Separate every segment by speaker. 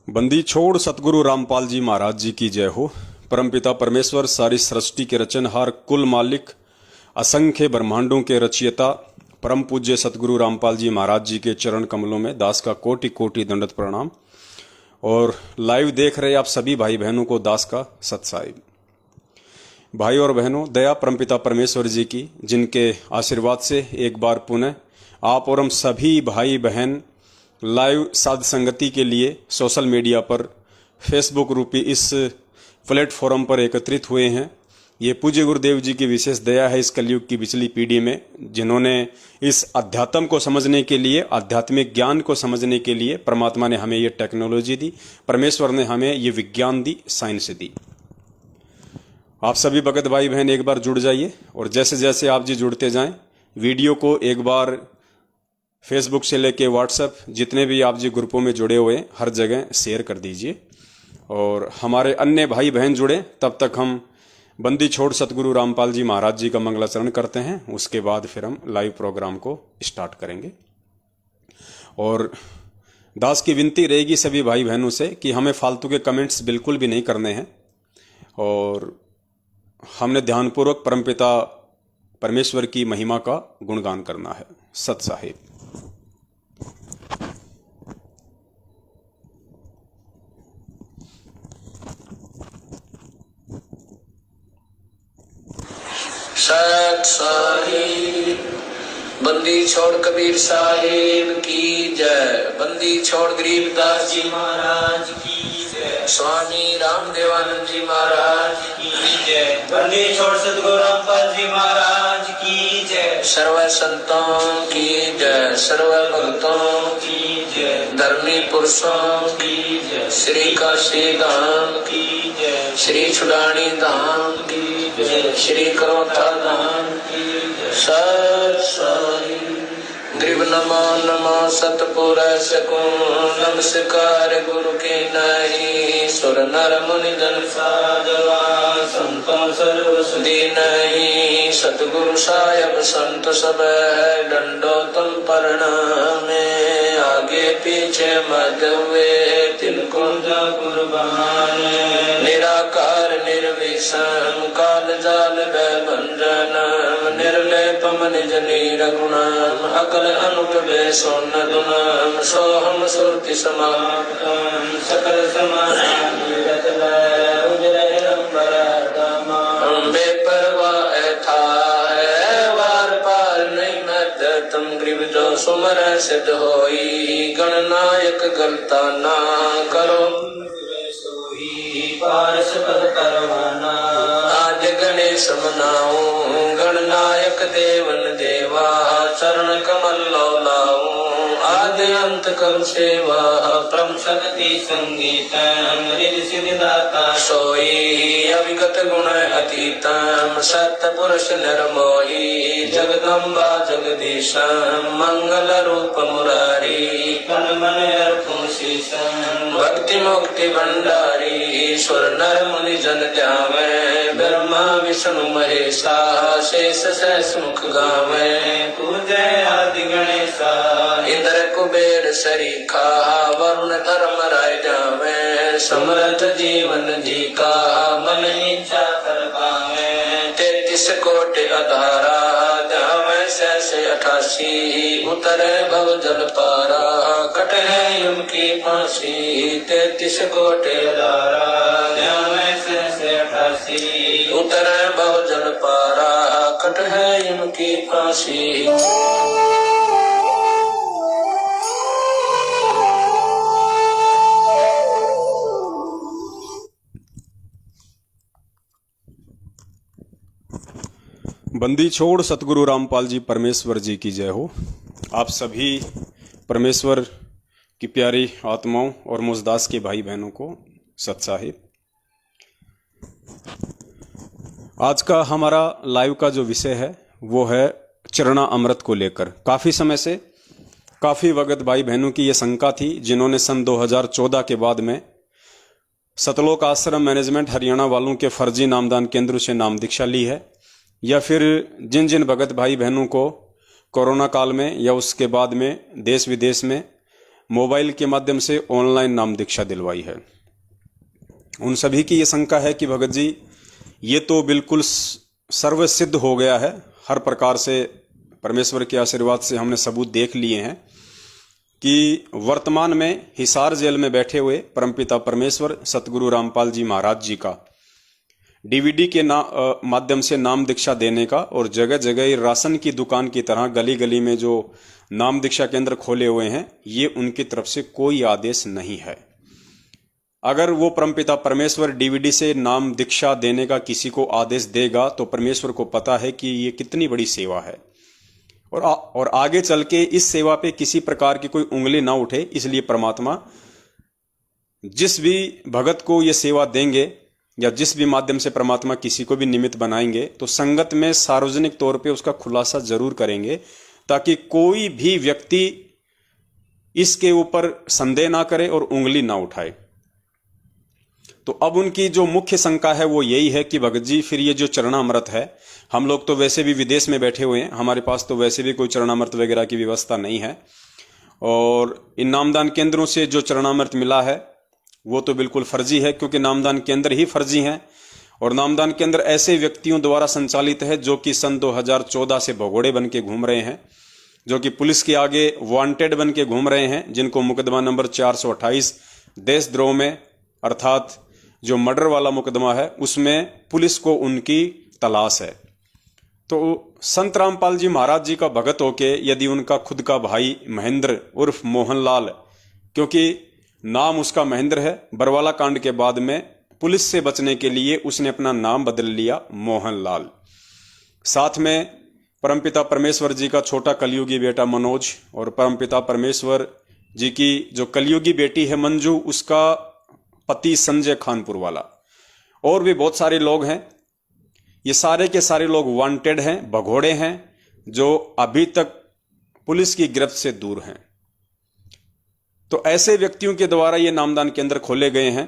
Speaker 1: बंदी छोड़ सतगुरु रामपाल जी महाराज जी की जय हो। परमपिता परमेश्वर सारी सृष्टि के रचनहार, कुल मालिक, असंख्य ब्रह्मांडों के रचयिता, परम पूज्य सतगुरु रामपाल जी महाराज जी के चरण कमलों में दास का कोटि कोटि दंडवत प्रणाम। और लाइव देख रहे आप सभी भाई बहनों को दास का सत्साहिब। भाई और बहनों, दया परमपिता परमेश्वर जी की, जिनके आशीर्वाद से एक बार पुनः आप और हम सभी भाई बहन लाइव साध संगति के लिए सोशल मीडिया पर फेसबुक रूपी इस प्लेटफॉर्म पर एकत्रित हुए हैं। ये पूज्य गुरुदेव जी की विशेष दया है इस कलयुग की पिछली पीढ़ी में, जिन्होंने इस अध्यात्म को समझने के लिए, आध्यात्मिक ज्ञान को समझने के लिए परमात्मा ने हमें ये टेक्नोलॉजी दी, परमेश्वर ने हमें ये विज्ञान दी, साइंस दी। आप सभी भगत भाई बहन एक बार जुड़ जाइए, और जैसे जैसे आप जी जुड़ते जाएं, वीडियो को एक बार फेसबुक से लेके व्हाट्सएप, जितने भी आप जी ग्रुपों में जुड़े हुए हैं, हर जगह शेयर कर दीजिए। और हमारे अन्य भाई बहन जुड़े, तब तक हम बंदी छोड़ सतगुरु रामपाल जी महाराज जी का मंगलाचरण करते हैं। उसके बाद फिर हम लाइव प्रोग्राम को स्टार्ट करेंगे। और दास की विनती रहेगी सभी भाई बहनों से कि हमें फालतू के कमेंट्स बिल्कुल भी नहीं करने हैं, और हमने ध्यानपूर्वक परमपिता परमेश्वर की महिमा का गुणगान करना है। सत साहिब।
Speaker 2: सत साहिब। बंदी छोड़ कबीर साहिब की जय। बंदी छोड़ गरीबदास जी महाराज की जय। स्वामी रामदेवानंद जी महाराज की जय। बंदी छोड़ सतगुरु रामपाल जी महाराज की जय। सर्व संतों की जय, सर्व भक्तों की जय, धर्मी पुरुषों की जय, श्री काशी धाम की जय, श्री छुड़ानी धाम की जय, श्री करोथा धाम की जय। सत साहिब। ग्रीव नमो नमो सतपुर सकूं, नमस्कार गुरु के नहीं, सुर नर मुनि जन साधवा, संतों सर्व सुधी नहीं, सतगुरु साहिब संत सब डंडो तुम प्रणामे, आगे पीछे मध्य हुए तिनको जा कुर्बान, निराकार निर्विषम काल जाल भंजन, निर्लेपम निज नीर गुणम, अकल अनुप सोन दुनम, सोहम सुरति समाप्तम, सकल समाधान बेपरवाह था है वार पार नहीं मत, तुम ग्रीव जो सुमर सिद्ध होई, गणनायक गलता ना करो पारस पद परवाना, आज गणेश मनाऊं गणनायक देवन देवा, चरण कमल लाऊं आदि अंत कर सेवा, परम शक्ति संगीतम रिद्धि सिद्धिदाता सोई, अविगत गुण अतीतम सत्य पुरुष निर्मोही, जगदम्बा जगदीशम मंगल रूप मुरारी, तन मन अर्पण शीशम भक्ति मुक्ति भंडारी, सुर नर मुनि जन ध्यावे, ब्रह्मा विष्णु महेशा, शेष सहस मुख गावे, पूजय आदि गणेशा, इंद्र कुबेर सरीखा, वरुण धर्म राय जावे, समर्थ जीवन जी का मन इच्छा कर पावे, 33 कोटि अधारा ध्यावे सहस 88, उतरे भव जल पारा, कट है यम की फांसी, 33 कोटि अधारा ध्यावे सहस 88, उतरे भव जल पारा, कट है यम की फांसी।
Speaker 1: बंदी छोड़ सतगुरु रामपाल जी परमेश्वर जी की जय हो। आप सभी परमेश्वर की प्यारी आत्माओं और मुजदास के भाई बहनों को सत साहिब। आज का हमारा लाइव का जो विषय है वो है चरणा अमृत को लेकर। काफ़ी समय से काफ़ी वक्त भाई बहनों की ये शंका थी, जिन्होंने सन 2014 के बाद में सतलोक आश्रम मैनेजमेंट हरियाणा वालों के फर्जी नामदान केंद्र से नाम दीक्षा ली है, या फिर जिन जिन भगत भाई बहनों को कोरोना काल में या उसके बाद में देश विदेश में मोबाइल के माध्यम से ऑनलाइन नाम दीक्षा दिलवाई है। उन सभी की ये शंका है कि भगत जी ये तो बिल्कुल सर्वसिद्ध हो गया है, हर प्रकार से परमेश्वर के आशीर्वाद से हमने सबूत देख लिए हैं कि वर्तमान में हिसार जेल में बैठे हुए परमपिता परमेश्वर सतगुरु रामपाल जी महाराज जी का डीवीडी के माध्यम से नाम दीक्षा देने का और जगह जगह राशन की दुकान की तरह गली गली में जो नाम दीक्षा केंद्र खोले हुए हैं, ये उनकी तरफ से कोई आदेश नहीं है। अगर वो परमपिता परमेश्वर डीवीडी से नाम दीक्षा देने का किसी को आदेश देगा तो परमेश्वर को पता है कि ये कितनी बड़ी सेवा है और आगे चल के इस सेवा पे किसी प्रकार की कोई उंगली ना उठे, इसलिए परमात्मा जिस भी भगत को ये सेवा देंगे या जिस भी माध्यम से परमात्मा किसी को भी निमित्त बनाएंगे तो संगत में सार्वजनिक तौर पे उसका खुलासा जरूर करेंगे, ताकि कोई भी व्यक्ति इसके ऊपर संदेह ना करे और उंगली ना उठाए। तो अब उनकी जो मुख्य शंका है वो यही है कि भगत जी फिर ये जो चरणामृत है, हम लोग तो वैसे भी विदेश में बैठे हुए हैं, हमारे पास तो वैसे भी कोई चरणामृत वगैरह की व्यवस्था नहीं है, और इन नामदान केंद्रों से जो चरणामृत मिला है वो तो बिल्कुल फर्जी है, क्योंकि नामदान केंद्र ही फर्जी हैं और नामदान केंद्र ऐसे व्यक्तियों द्वारा संचालित है जो कि सन 2014 से भगोड़े बन के घूम रहे हैं, जो कि पुलिस के आगे वांटेड बन के घूम रहे हैं, जिनको मुकदमा नंबर 428 देशद्रोह में अर्थात जो मर्डर वाला मुकदमा है उसमें पुलिस को उनकी तलाश है। तो संत रामपाल जी महाराज जी का भगत होके यदि उनका खुद का भाई महेंद्र उर्फ मोहनलाल, क्योंकि नाम उसका महेंद्र है, बरवाला कांड के बाद में पुलिस से बचने के लिए उसने अपना नाम बदल लिया मोहनलाल, साथ में परमपिता परमेश्वर जी का छोटा कलयुगी बेटा मनोज और परमपिता परमेश्वर जी की जो कलयुगी बेटी है मंजू, उसका पति संजय खानपुर वाला, और भी बहुत सारे लोग हैं। ये सारे के सारे लोग वांटेड हैं, भगोड़े हैं, जो अभी तक पुलिस की गिरफ्त से दूर हैं। तो ऐसे व्यक्तियों के द्वारा ये नामदान केंद्र खोले गए हैं,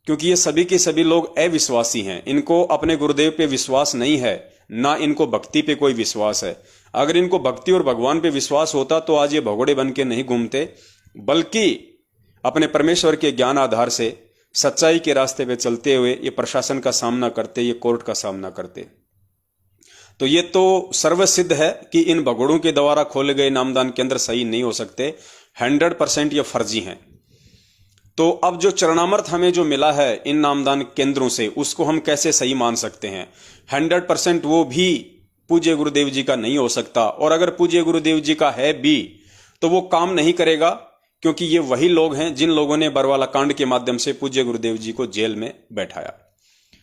Speaker 1: क्योंकि ये सभी के सभी लोग अविश्वासी हैं, इनको अपने गुरुदेव पे विश्वास नहीं है, ना इनको भक्ति पे कोई विश्वास है। अगर इनको भक्ति और भगवान पे विश्वास होता तो आज ये भगोड़े बन के नहीं घूमते, बल्कि अपने परमेश्वर के ज्ञान आधार से सच्चाई के रास्ते पे चलते हुए ये प्रशासन का सामना करते, ये कोर्ट का सामना करते। तो ये तो सर्वसिद्ध है कि इन भगोड़ों के द्वारा खोले गए नामदान केंद्र सही नहीं हो सकते, 100% ये फर्जी हैं। तो अब जो चरणामृत हमें जो मिला है इन नामदान केंद्रों से, उसको हम कैसे सही मान सकते हैं? 100% वो भी पूज्य गुरुदेव जी का नहीं हो सकता, और अगर पूज्य गुरुदेव जी का है भी तो वो काम नहीं करेगा, क्योंकि ये वही लोग हैं जिन लोगों ने बरवाला कांड के माध्यम से पूज्य गुरुदेव जी को जेल में बैठाया।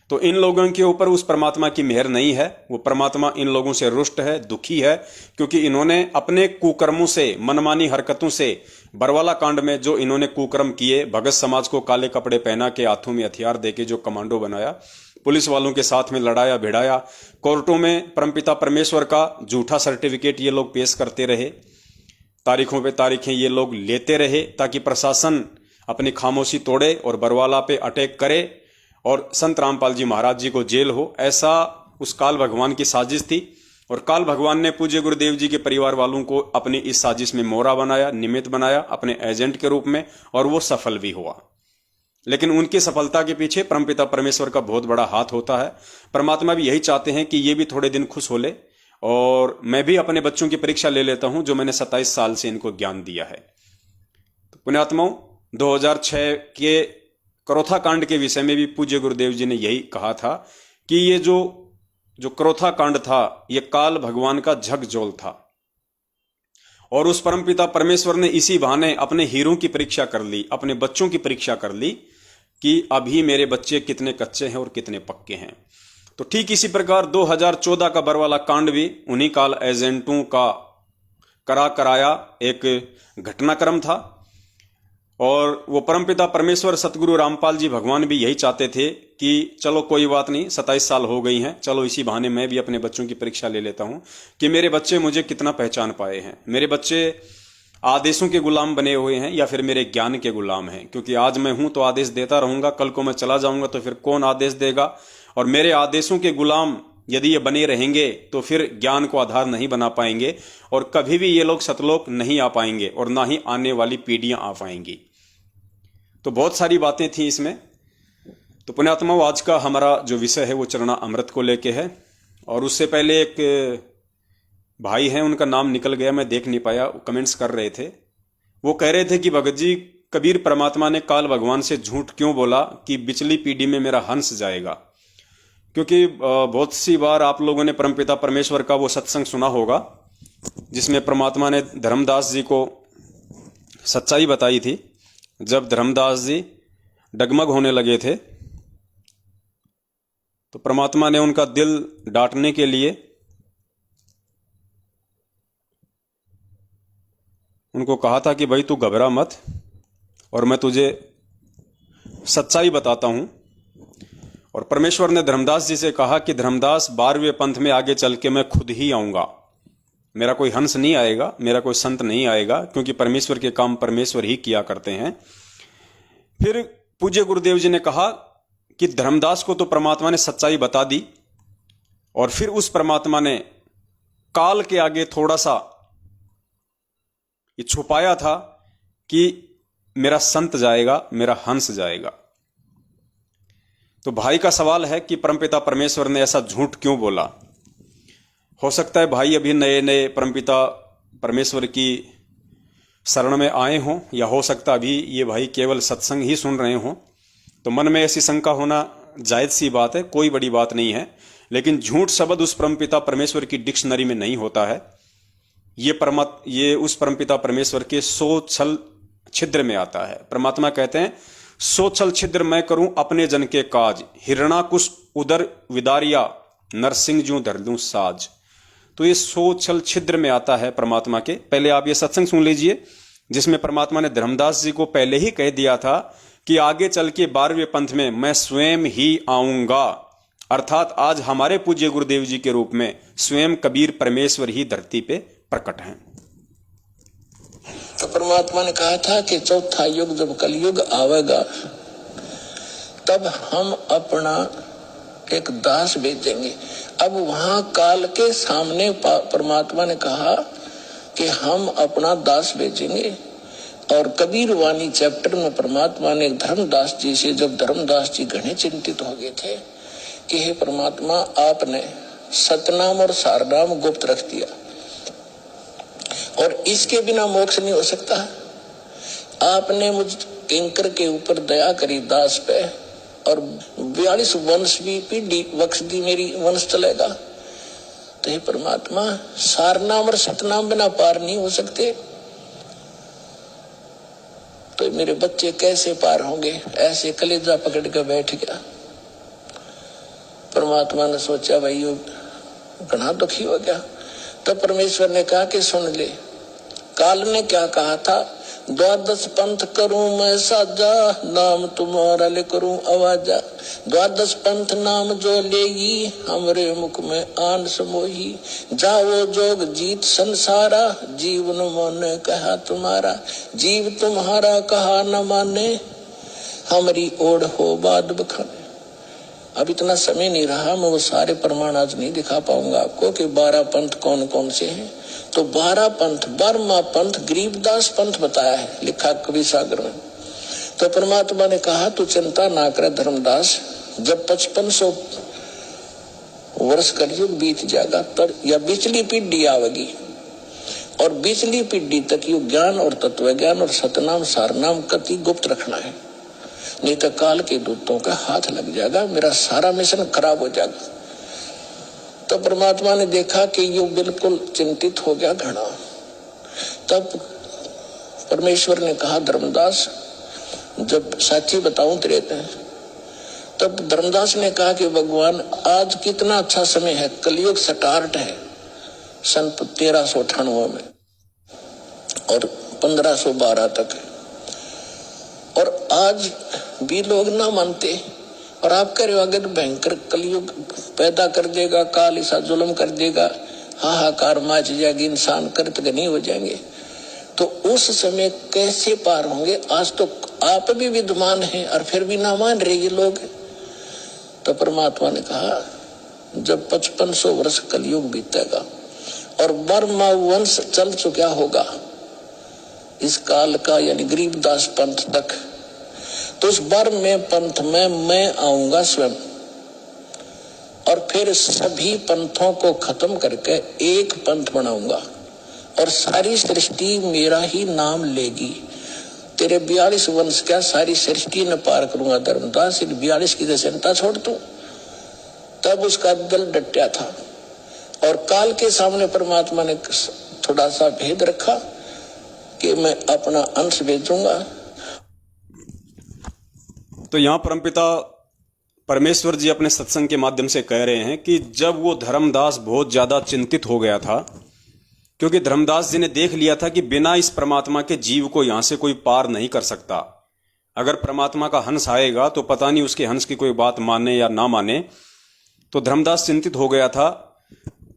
Speaker 1: तो इन लोगों के ऊपर उस परमात्मा की मेहर नहीं है, वो परमात्मा इन लोगों से रुष्ट है, दुखी है, क्योंकि इन्होंने अपने कुकर्मों से, मनमानी हरकतों से, बरवाला कांड में जो इन्होंने कुकर्म किए, भगत समाज को काले कपड़े पहना के हाथों में हथियार देके जो कमांडो बनाया, पुलिस वालों के साथ में लड़ाया भिड़ाया, कोर्टों में परमपिता परमेश्वर का झूठा सर्टिफिकेट ये लोग पेश करते रहे, तारीखों पे तारीखें ये लोग लेते रहे, ताकि प्रशासन अपनी खामोशी तोड़े और बरवाला पे अटैक करे और संत रामपाल जी महाराज जी को जेल हो। ऐसा उस काल भगवान की साजिश थी, और काल भगवान ने पूज्य गुरुदेव जी के परिवार वालों को अपनी इस साजिश में मोहरा बनाया, निमित्त बनाया अपने एजेंट के रूप में, और वो सफल भी हुआ। लेकिन उनकी सफलता के पीछे परमपिता परमेश्वर का बहुत बड़ा हाथ होता है। परमात्मा भी यही चाहते हैं कि ये भी थोड़े दिन खुश हो ले, और मैं भी अपने बच्चों की परीक्षा ले लेता हूं जो मैंने 27 साल से इनको ज्ञान दिया है। तो पुण्यात्माओं, 2006 के करोथा कांड के विषय में भी पूज्य गुरुदेव जी ने यही कहा था कि ये जो करोथा कांड था ये काल भगवान का झकझोल था, और उस परमपिता परमेश्वर ने इसी बहाने अपने हीरों की परीक्षा कर ली, अपने बच्चों की परीक्षा कर ली कि अभी मेरे बच्चे कितने कच्चे हैं और कितने पक्के हैं। तो ठीक इसी प्रकार 2014 का बरवाला कांड भी उन्हीं काल एजेंटों का कराया एक घटनाक्रम था, और वो परमपिता परमेश्वर सतगुरु रामपाल जी भगवान भी यही चाहते थे कि चलो कोई बात नहीं, 27 साल हो गई हैं, चलो इसी बहाने मैं भी अपने बच्चों की परीक्षा ले लेता हूं कि मेरे बच्चे मुझे कितना पहचान पाए हैं, मेरे बच्चे आदेशों के गुलाम बने हुए हैं या फिर मेरे ज्ञान के गुलाम हैं। क्योंकि आज मैं हूं तो आदेश देता रहूंगा, कल को मैं चला जाऊंगा तो फिर कौन आदेश देगा, और मेरे आदेशों के गुलाम यदि ये बने रहेंगे तो फिर ज्ञान को आधार नहीं बना पाएंगे और कभी भी ये लोग सतलोक नहीं आ पाएंगे और ना ही आने वाली पीढ़ियां आ पाएंगी। तो बहुत सारी बातें थी इसमें। तो पुण्यात्माओं, आज का हमारा जो विषय है वो चरणा अमृत को लेके है। और उससे पहले एक भाई हैं, उनका नाम निकल गया, मैं देख नहीं पाया, कमेंट्स कर रहे थे। वो कह रहे थे कि भगत जी, कबीर परमात्मा ने काल भगवान से झूठ क्यों बोला कि बिचली पीढ़ी में मेरा हंस जाएगा। क्योंकि बहुत सी बार आप लोगों ने परमपिता परमेश्वर का वो सत्संग सुना होगा जिसमें परमात्मा ने धर्मदास जी को सच्चाई बताई थी। जब धर्मदास जी डगमग होने लगे थे तो परमात्मा ने उनका दिल डांटने के लिए उनको कहा था कि भाई तू घबरा मत और मैं तुझे सच्चाई बताता हूं। और परमेश्वर ने धर्मदास जी से कहा कि धर्मदास, 12वें पंथ में आगे चल के मैं खुद ही आऊंगा, मेरा कोई हंस नहीं आएगा, मेरा कोई संत नहीं आएगा, क्योंकि परमेश्वर के काम परमेश्वर ही किया करते हैं। फिर पूज्य गुरुदेव जी ने कहा कि धर्मदास को तो परमात्मा ने सच्चाई बता दी और फिर उस परमात्मा ने काल के आगे थोड़ा सा ये छुपाया था कि मेरा संत जाएगा, मेरा हंस जाएगा। तो भाई का सवाल है कि परमपिता परमेश्वर ने ऐसा झूठ क्यों बोला। हो सकता है भाई अभी नए नए परमपिता परमेश्वर की शरण में आए हों, या हो सकता अभी ये भाई केवल सत्संग ही सुन रहे हों। तो मन में ऐसी शंका होना जायज सी बात है, कोई बड़ी बात नहीं है। लेकिन झूठ शब्द उस परमपिता परमेश्वर की डिक्शनरी में नहीं होता है। ये उस परमपिता परमेश्वर के 100 छल छिद्र में आता है। परमात्मा कहते हैं, 100 छल छिद्र मैं करूं अपने जन के काज, हिरणाकुश उदर विदारिया, नरसिंह जूं धर लूं साज। तो ये 100 छल छिद्र में आता है परमात्मा के। पहले आप ये सत्संग सुन लीजिए जिसमें परमात्मा ने धर्मदास जी को पहले ही कह दिया था कि आगे चल के 12वें पंथ में मैं स्वयं ही आऊंगा। अर्थात आज हमारे पूज्य गुरुदेव जी के रूप में स्वयं कबीर परमेश्वर ही धरती पे प्रकट हैं।
Speaker 2: तो परमात्मा ने कहा था कि चौथा युग जब कलयुग आवेगा तब हम अपना एक दास भेजेंगे। अब वहां काल के सामने परमात्मा ने कहा कि हम अपना दास भेजेंगे। और कबीर वाणी चैप्टर में परमात्मा ने धर्मदास जी से, जब धर्मदास जी घने चिंतित हो गए थे कि हे परमात्मा, आपने सतनाम और सारनाम गुप्त रख दिया और इसके बिना मोक्ष नहीं हो सकता। आपने मुझ किंकर के ऊपर दया करी दास पे और 42 वंश भी पीढ़ी बख्श दी, मेरी वंश चलेगा। तो हे परमात्मा, सारनाम और सतनाम बिना पार नहीं हो सकते, तो मेरे बच्चे कैसे पार होंगे। ऐसे कलेजा पकड़ के बैठ गया। परमात्मा ने सोचा भाई ये घना दुखी हो गया। तब परमेश्वर ने कहा कि सुन ले, काल ने क्या कहा था, 12 पंथ करूं मैं साजा, नाम तुम्हारा ले करूं आवाजा। 12 पंथ नाम जो लेगी, हमरे मुख में आन समोही। जाओ जोग जीत संसारा, जीवन माने कहा तुम्हारा। जीव तुम्हारा कहा न माने, हमारी ओढ़ हो बाद बखाने। अब इतना समय नहीं रहा, मैं वो सारे प्रमाण आज नहीं दिखा पाऊंगा आपको कि 12 पंथ कौन कौन से हैं। तो 12 पंथ, 12वां पंथ गरीबदास पंथ बताया है, लिखा कवि सागर में। तो परमात्मा ने कहा तू चिंता ना कर धर्मदास, जब 5500 वर्ष कलयुग बीत जाएगा तब या बिचली पीढ़ी आवेगी और बिचली पीढ़ी तक यू ज्ञान और तत्व ज्ञान और सतनाम सारनाम कति गुप्त रखना है, नहीं तो काल के दूतों का हाथ लग जाएगा, मेरा सारा मिशन खराब हो जाएगा। तो परमात्मा ने देखा कि यू बिल्कुल चिंतित हो गया घना। तब परमेश्वर ने कहा धर्मदास, जब साची बताऊं तेरे, तब धर्मदास ने कहा कि भगवान आज कितना अच्छा समय है, कलयुग स्टार्ट है सन 1398 में और 1512 तक है। और आज भी लोग ना मानते और आप कह रहे हो आगे तो भयंकर कलयुग पैदा कर देगा, काल ऐसा जुल्म कर देगा, हाहाकार मच जाएगी, इंसान कृत नहीं हो जाएंगे। तो उस समय कैसे पार होंगे। आज तो आप भी विद्वान हैं और फिर भी ना मान रहे ये लोग। तो परमात्मा ने कहा जब 5500 वर्ष कलयुग बीतेगा और बर्मा वंश चल चुका होगा इस काल का, यानी गरीबदास पंथ तक, तो उस बर्म में पंथ में मैं आऊंगा स्वयं और फिर सभी पंथों को खत्म करके एक पंथ बनाऊंगा और सारी सृष्टि मेरा ही नाम लेगी। तेरे 42 वंश क्या सारी सृष्टि न पार करूंगा धर्मदास, 42 की चिंता छोड़ तू। तब उसका दिल डटा था और काल के सामने परमात्मा ने थोड़ा सा भेद रखा कि मैं अपना अंश भेजूंगा।
Speaker 1: तो यहाँ परमपिता परमेश्वर जी अपने सत्संग के माध्यम से कह रहे हैं कि जब वो धर्मदास बहुत ज्यादा चिंतित हो गया था, क्योंकि धर्मदास जी ने देख लिया था कि बिना इस परमात्मा के जीव को यहां से कोई पार नहीं कर सकता। अगर परमात्मा का हंस आएगा तो पता नहीं उसके हंस की कोई बात माने या ना माने। तो धर्मदास चिंतित हो गया था।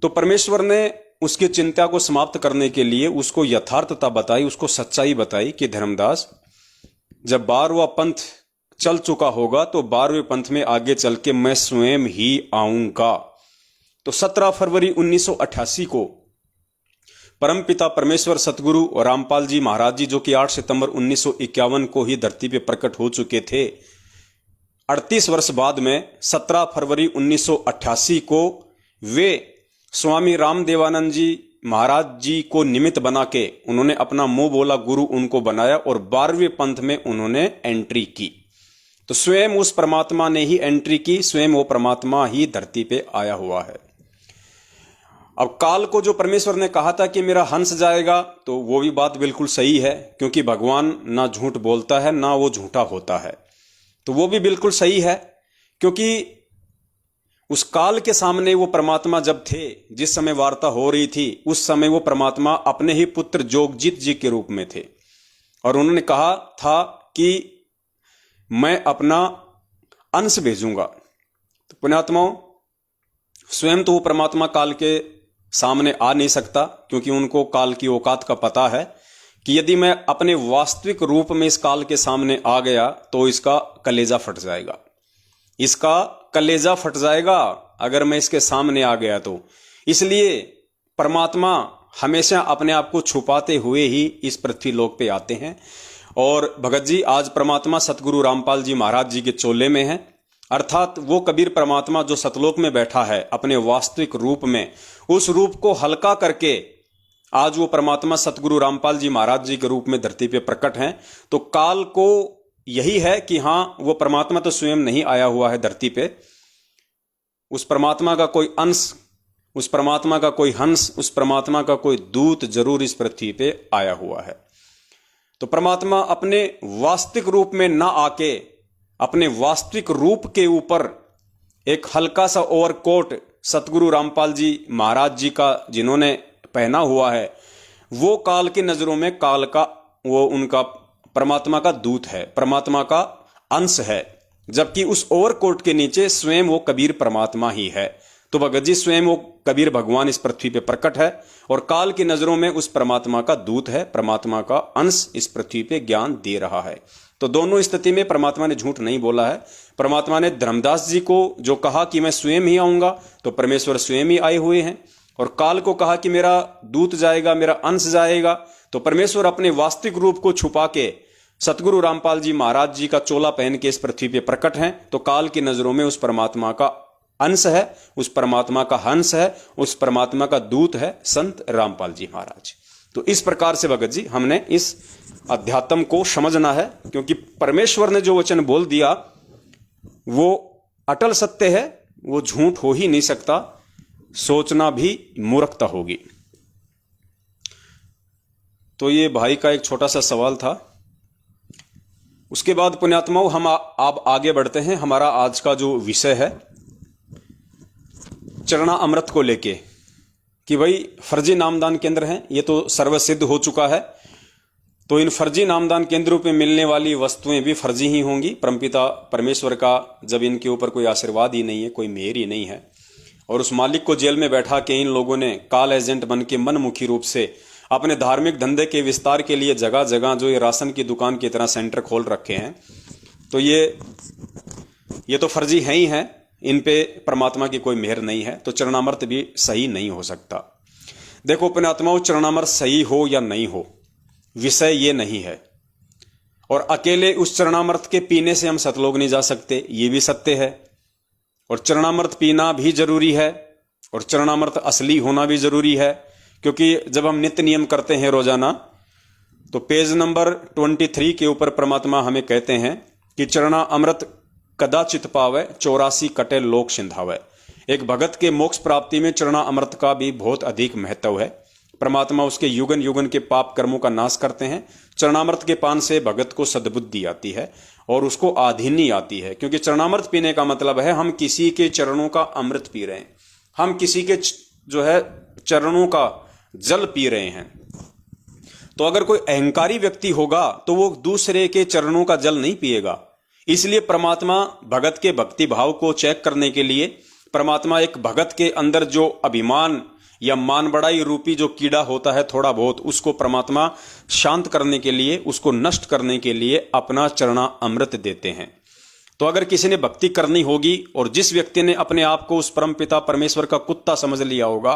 Speaker 1: तो परमेश्वर ने उसकी चिंता को समाप्त करने के लिए उसको यथार्थता बताई, उसको सच्चाई बताई कि धर्मदास, जब 12वां पंथ चल चुका होगा तो 12वें पंथ में आगे चल के मैं स्वयं ही आऊंगा। तो 17 फरवरी 1988 को परमपिता परमेश्वर सतगुरु रामपाल जी महाराज जी, जो कि 8 सितंबर 1951 को ही धरती पे प्रकट हो चुके थे, 38 वर्ष बाद में 17 फरवरी 1988 को वे स्वामी रामदेवानंद जी महाराज जी को निमित्त बना के उन्होंने अपना मुंह बोला गुरु उनको बनाया और 12वें पंथ में उन्होंने एंट्री की। तो स्वयं उस परमात्मा ने ही एंट्री की, स्वयं वो परमात्मा ही धरती पे आया हुआ है। अब काल को जो परमेश्वर ने कहा था कि मेरा हंस जाएगा, तो वो भी बात बिल्कुल सही है, क्योंकि भगवान ना झूठ बोलता है ना वो झूठा होता है। तो वो भी बिल्कुल सही है, क्योंकि उस काल के सामने वो परमात्मा जब थे, जिस समय वार्ता हो रही थी, उस समय वो परमात्मा अपने ही पुत्र जोगजीत जी के रूप में थे और उन्होंने कहा था कि मैं अपना अंश भेजूंगा। तो पुण्यात्माओं, स्वयं तो वो परमात्मा काल के सामने आ नहीं सकता, क्योंकि उनको काल की औकात का पता है कि यदि मैं अपने वास्तविक रूप में इस काल के सामने आ गया तो इसका कलेजा फट जाएगा, इसका कलेजा फट जाएगा अगर मैं इसके सामने आ गया तो। इसलिए परमात्मा हमेशा अपने आप को छुपाते हुए ही इस पृथ्वी लोक पे आते हैं। और भगत जी, आज परमात्मा सतगुरु रामपाल जी महाराज जी के चोले में है, अर्थात वो कबीर परमात्मा जो सतलोक में बैठा है अपने वास्तविक रूप में, उस रूप को हल्का करके आज वो परमात्मा सतगुरु रामपाल जी महाराज जी के रूप में धरती पे प्रकट हैं। तो काल को यही है कि हाँ, वो परमात्मा तो स्वयं नहीं आया हुआ है धरती पे, उस परमात्मा का कोई अंश, उस परमात्मा का कोई हंस, उस परमात्मा का कोई दूत जरूर इस पृथ्वी पे आया हुआ है। तो परमात्मा अपने वास्तविक रूप में ना आके अपने वास्तविक रूप के ऊपर एक हल्का सा ओवरकोट सतगुरु रामपाल जी महाराज जी का जिन्होंने पहना हुआ है, वो काल की नजरों में काल का, वो उनका परमात्मा का दूत है, परमात्मा का अंश है, जबकि उस ओवरकोट के नीचे स्वयं वो कबीर परमात्मा ही है। तो भगत जी, स्वयं वो कबीर भगवान इस पृथ्वी पे प्रकट है और काल की नजरों में उस परमात्मा का दूत है, परमात्मा का अंश इस पृथ्वी पे ज्ञान दे रहा है। तो दोनों स्थिति में परमात्मा ने झूठ नहीं बोला है। परमात्मा ने धर्मदास जी को जो कहा कि मैं स्वयं ही आऊंगा, तो परमेश्वर स्वयं ही आए हुए हैं। और काल को कहा कि मेरा दूत जाएगा, मेरा अंश जाएगा, तो परमेश्वर अपने वास्तविक रूप को छुपा के सतगुरु रामपाल जी महाराज जी का चोला पहन के इस पृथ्वी पे प्रकट हैं। तो काल की नजरों में उस परमात्मा का अंश है, उस परमात्मा का हंस है, उस परमात्मा का दूत है संत रामपाल जी महाराज। तो इस प्रकार से भगत जी हमने इस अध्यात्म को समझना है, क्योंकि परमेश्वर ने जो वचन बोल दिया वो अटल सत्य है, वो झूठ हो ही नहीं सकता, सोचना भी मूर्खता होगी। तो ये भाई का एक छोटा सा सवाल था। उसके बाद पुण्यात्माओं, हम आप आगे बढ़ते हैं। हमारा आज का जो विषय है चरणा अमृत को लेके, कि भाई फर्जी नामदान केंद्र हैं, ये तो सर्वसिद्ध हो चुका है। तो इन फर्जी नामदान केंद्रों पे मिलने वाली वस्तुएं भी फर्जी ही होंगी। परमपिता परमेश्वर का जब इनके ऊपर कोई आशीर्वाद ही नहीं है, कोई मेहर ही नहीं है, और उस मालिक को जेल में बैठा के इन लोगों ने काल एजेंट बन के मनमुखी रूप से अपने धार्मिक धंधे के विस्तार के लिए जगह जगह जो ये राशन की दुकान की तरह सेंटर खोल रखे हैं, तो ये तो फर्जी है ही हैं। इन पे परमात्मा की कोई मेहर नहीं है, तो चरणामृत भी सही नहीं हो सकता। देखो पुण्यात्माओं, चरणामृत सही हो या नहीं हो विषय ये नहीं है, और अकेले उस चरणामृत के पीने से हम सतलोक नहीं जा सकते, ये भी सत्य है। और चरणामृत पीना भी जरूरी है, और चरणामृत असली होना भी जरूरी है, क्योंकि जब हम नित्य नियम करते हैं रोजाना, तो पेज नंबर 23 के ऊपर परमात्मा हमें कहते हैं कि चरणा अमृत कदाचित पावे 84 कटे लोक सिंधावे। एक भगत के मोक्ष प्राप्ति में चरणा अमृत का भी बहुत अधिक महत्व है। परमात्मा उसके युगन युगन के पाप कर्मों का नाश करते हैं। चरणामृत के पान से भगत को सद्बुद्धि आती है और उसको आधीनी आती है, क्योंकि चरणामृत पीने का मतलब है हम किसी के चरणों का अमृत पी रहे हैं, हम किसी के जो है चरणों का जल पी रहे हैं। तो अगर कोई अहंकारी व्यक्ति होगा तो वो दूसरे के चरणों का जल नहीं पिएगा। इसलिए परमात्मा भगत के भक्ति भाव को चेक करने के लिए परमात्मा एक भगत के अंदर जो अभिमान या मान बड़ाई रूपी जो कीड़ा होता है थोड़ा बहुत, उसको परमात्मा शांत करने के लिए, उसको नष्ट करने के लिए अपना चरणा अमृत देते हैं। तो अगर किसी ने भक्ति करनी होगी और जिस व्यक्ति ने अपने आप को उस परमपिता परमेश्वर का कुत्ता समझ लिया होगा,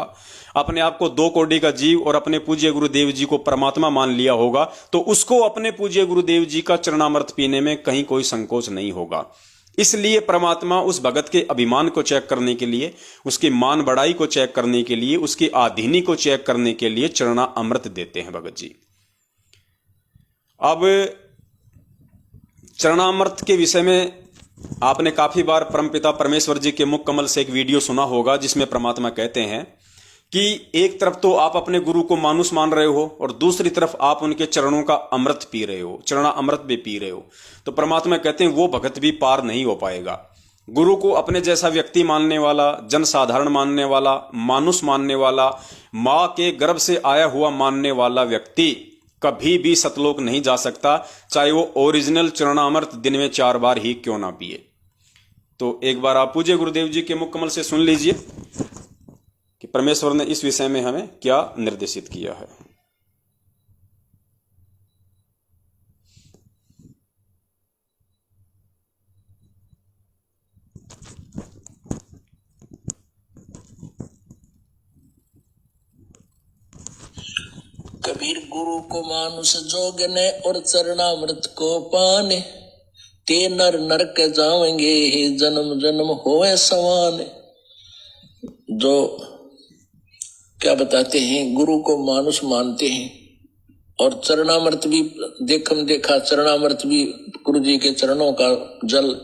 Speaker 1: अपने आप को 2 कोटि का जीव और अपने पूज्य गुरुदेव जी को परमात्मा मान लिया होगा, तो उसको अपने पूज्य गुरुदेव जी का चरणामृत पीने में कहीं कोई संकोच नहीं होगा। इसलिए परमात्मा उस भगत के अभिमान को चेक करने के लिए, उसकी मान बढ़ाई को चेक करने के लिए, उसकी आधीनी को चेक करने के लिए चरणा अमृत देते हैं भगत जी। अब चरणामृत के विषय में आपने काफी बार परमपिता परमेश्वर जी के मुख कमल से एक वीडियो सुना होगा, जिसमें परमात्मा कहते हैं कि एक तरफ तो आप अपने गुरु को मानुष मान रहे हो और दूसरी तरफ आप उनके चरणों का अमृत पी रहे हो, चरणा अमृत भी पी रहे हो। तो परमात्मा कहते हैं वो भगत भी पार नहीं हो पाएगा। गुरु को अपने जैसा व्यक्ति मानने वाला, जन साधारण मानने वाला, मानुष मानने वाला, मां के गर्भ से आया हुआ मानने वाला व्यक्ति कभी भी सतलोक नहीं जा सकता, चाहे वो ओरिजिनल चरणामृत दिन में 4 बार ही क्यों ना पिए। तो एक बार आप पूज्य गुरुदेव जी के मुख कमल से सुन लीजिए कि परमेश्वर ने इस विषय में हमें क्या निर्देशित किया है।
Speaker 2: कबीर गुरु को मानुष जोगने और चरणामृत को पाने, ते नर नरक जाएंगे हे जन्म जन्म होए समान। जो क्या बताते हैं, गुरु को मानुष मानते हैं और चरणामृत भी देखम देखा, चरणामृत भी गुरु जी के चरणों का जल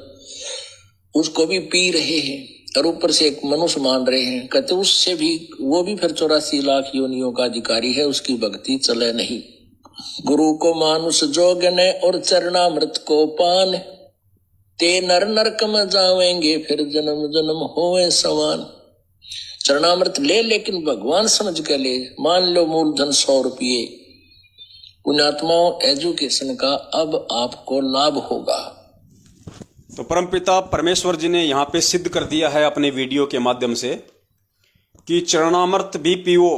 Speaker 2: उसको भी पी रहे हैं और ऊपर से एक मनुष्य मान रहे हैं। कहते उससे भी, वो भी फिर 84 लाख योनियों का अधिकारी है, उसकी भक्ति चले नहीं। गुरु को मानुष जोगने और चरणामृत को पान, ते नर नरक में जावेंगे फिर जन्म जन्म होए समान। चरणामृत ले, लेकिन भगवान समझ के ले। मान लो मूलधन 100 रुपये। पुण्यात्माओं, एजुकेशन का अब आपको लाभ होगा।
Speaker 1: तो परमपिता परमेश्वर जी ने यहाँ पे सिद्ध कर दिया है अपने वीडियो के माध्यम से कि चरणामृत भी पियो,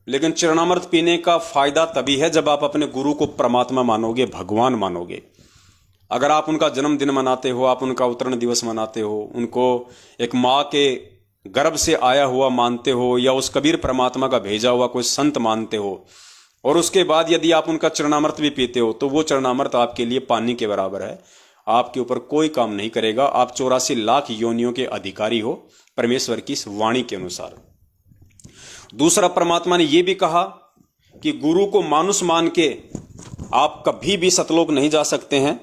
Speaker 1: लेकिन चरणामृत पीने का फायदा तभी है जब आप अपने गुरु को परमात्मा मानोगे, भगवान मानोगे। अगर आप उनका जन्मदिन मनाते हो, आप उनका अवतरण दिवस मनाते हो, उनको एक माँ के गर्भ से आया हुआ मानते हो, या उस कबीर परमात्मा का भेजा हुआ कोई संत मानते हो, और उसके बाद यदि आप उनका चरणामृत भी पीते हो, तो वो चरणामृत आपके लिए पानी के बराबर है, आपके ऊपर कोई काम नहीं करेगा। आप 84 लाख योनियों के अधिकारी हो परमेश्वर की इस वाणी के अनुसार। दूसरा, परमात्मा ने यह भी कहा कि गुरु को मानुष मान के आप कभी भी सतलोक नहीं जा सकते हैं,